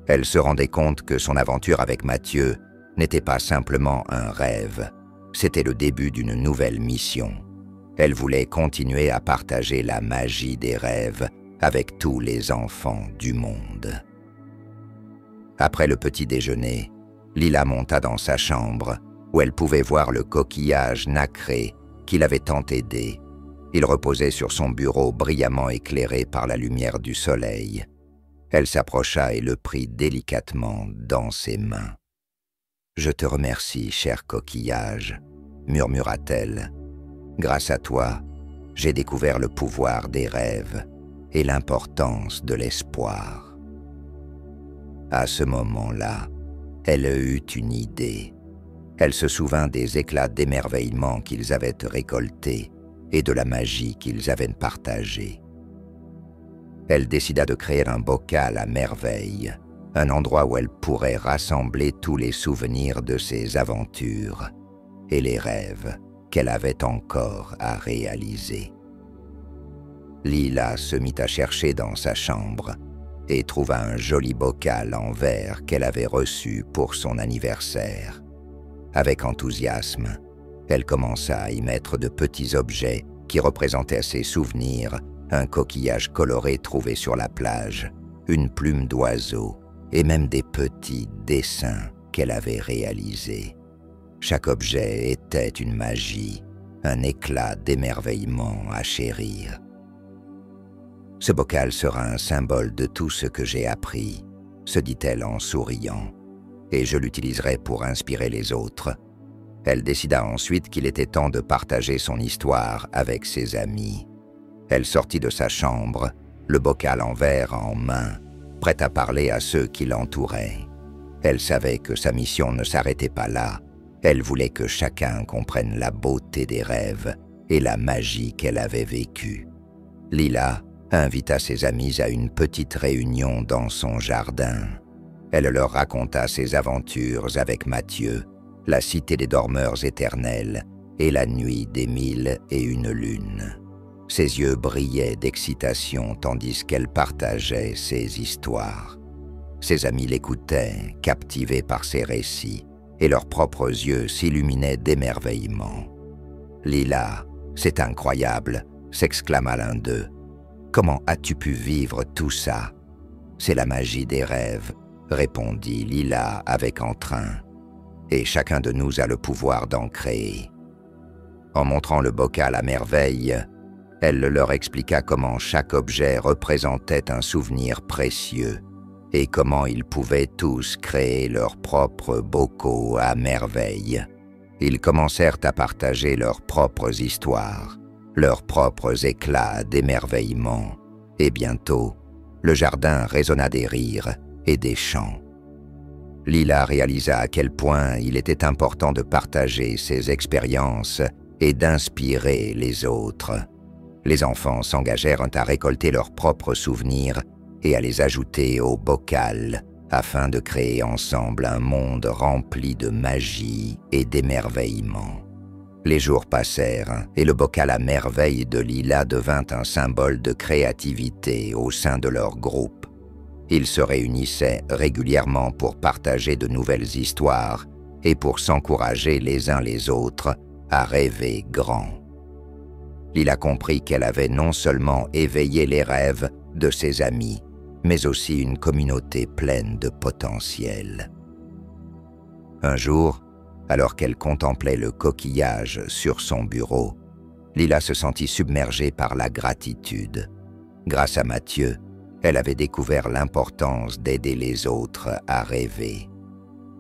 Elle se rendait compte que son aventure avec Mathieu n'était pas simplement un rêve, c'était le début d'une nouvelle mission. Elle voulait continuer à partager la magie des rêves avec tous les enfants du monde. Après le petit déjeuner, Lila monta dans sa chambre où elle pouvait voir le coquillage nacré qui l'avait tant aidé. Il reposait sur son bureau brillamment éclairé par la lumière du soleil. Elle s'approcha et le prit délicatement dans ses mains. « Je te remercie, cher coquillage, » murmura-t-elle. « Grâce à toi, j'ai découvert le pouvoir des rêves et l'importance de l'espoir. » À ce moment-là, elle eut une idée. Elle se souvint des éclats d'émerveillement qu'ils avaient récoltés et de la magie qu'ils avaient partagée. Elle décida de créer un bocal à merveille, un endroit où elle pourrait rassembler tous les souvenirs de ses aventures et les rêves qu'elle avait encore à réaliser. Lila se mit à chercher dans sa chambre et trouva un joli bocal en verre qu'elle avait reçu pour son anniversaire. Avec enthousiasme, elle commença à y mettre de petits objets qui représentaient ses souvenirs, un coquillage coloré trouvé sur la plage, une plume d'oiseau et même des petits dessins qu'elle avait réalisés. Chaque objet était une magie, un éclat d'émerveillement à chérir. « Ce bocal sera un symbole de tout ce que j'ai appris, » se dit-elle en souriant, « et je l'utiliserai pour inspirer les autres. » Elle décida ensuite qu'il était temps de partager son histoire avec ses amis. Elle sortit de sa chambre, le bocal en verre en main, prête à parler à ceux qui l'entouraient. Elle savait que sa mission ne s'arrêtait pas là. Elle voulait que chacun comprenne la beauté des rêves et la magie qu'elle avait vécue. Lila invita ses amis à une petite réunion dans son jardin. Elle leur raconta ses aventures avec Mathieu, la cité des dormeurs éternels et la nuit des 1001 lunes. Ses yeux brillaient d'excitation tandis qu'elle partageait ses histoires. Ses amis l'écoutaient, captivés par ses récits, et leurs propres yeux s'illuminaient d'émerveillement. « Lila, c'est incroyable !» s'exclama l'un d'eux. « Comment as-tu pu vivre tout ça ?»« C'est la magie des rêves », répondit Lila avec entrain. « Et chacun de nous a le pouvoir d'en créer. » En montrant le bocal à merveille, elle leur expliqua comment chaque objet représentait un souvenir précieux et comment ils pouvaient tous créer leurs propres bocaux à merveille. Ils commencèrent à partager leurs propres histoires, leurs propres éclats d'émerveillement, et bientôt, le jardin résonna des rires et des chants. Lila réalisa à quel point il était important de partager ses expériences et d'inspirer les autres. Les enfants s'engagèrent à récolter leurs propres souvenirs et à les ajouter au bocal afin de créer ensemble un monde rempli de magie et d'émerveillement. Les jours passèrent et le bocal à merveille de Lila devint un symbole de créativité au sein de leur groupe. Ils se réunissaient régulièrement pour partager de nouvelles histoires et pour s'encourager les uns les autres à rêver grand. Lila comprit qu'elle avait non seulement éveillé les rêves de ses amis, mais aussi une communauté pleine de potentiel. Un jour, alors qu'elle contemplait le coquillage sur son bureau, Lila se sentit submergée par la gratitude. Grâce à Mathieu, elle avait découvert l'importance d'aider les autres à rêver.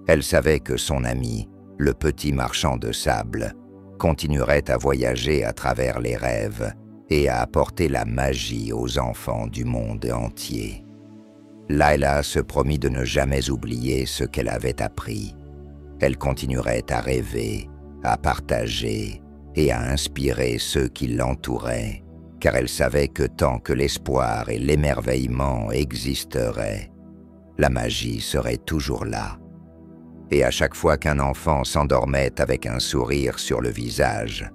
Elle savait que son ami, le petit marchand de sable, continuerait à voyager à travers les rêves et à apporter la magie aux enfants du monde entier. Layla se promit de ne jamais oublier ce qu'elle avait appris. Elle continuerait à rêver, à partager et à inspirer ceux qui l'entouraient, car elle savait que tant que l'espoir et l'émerveillement existeraient, la magie serait toujours là. Et à chaque fois qu'un enfant s'endormait avec un sourire sur le visage,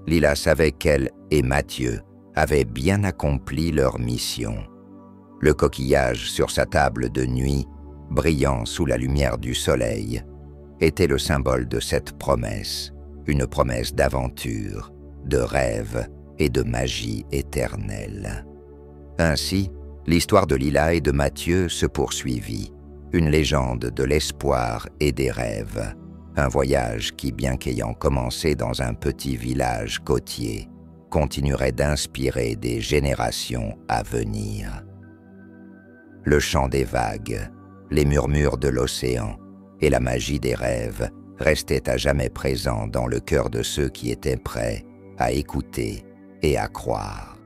Lila savait qu'elle et Mathieu avaient bien accompli leur mission. Le coquillage sur sa table de nuit, brillant sous la lumière du soleil, était le symbole de cette promesse, une promesse d'aventure, de rêve et de magie éternelle. Ainsi, l'histoire de Lila et de Mathieu se poursuivit, une légende de l'espoir et des rêves, un voyage qui, bien qu'ayant commencé dans un petit village côtier, continuerait d'inspirer des générations à venir. Le chant des vagues, les murmures de l'océan et la magie des rêves restaient à jamais présents dans le cœur de ceux qui étaient prêts à écouter et à croire.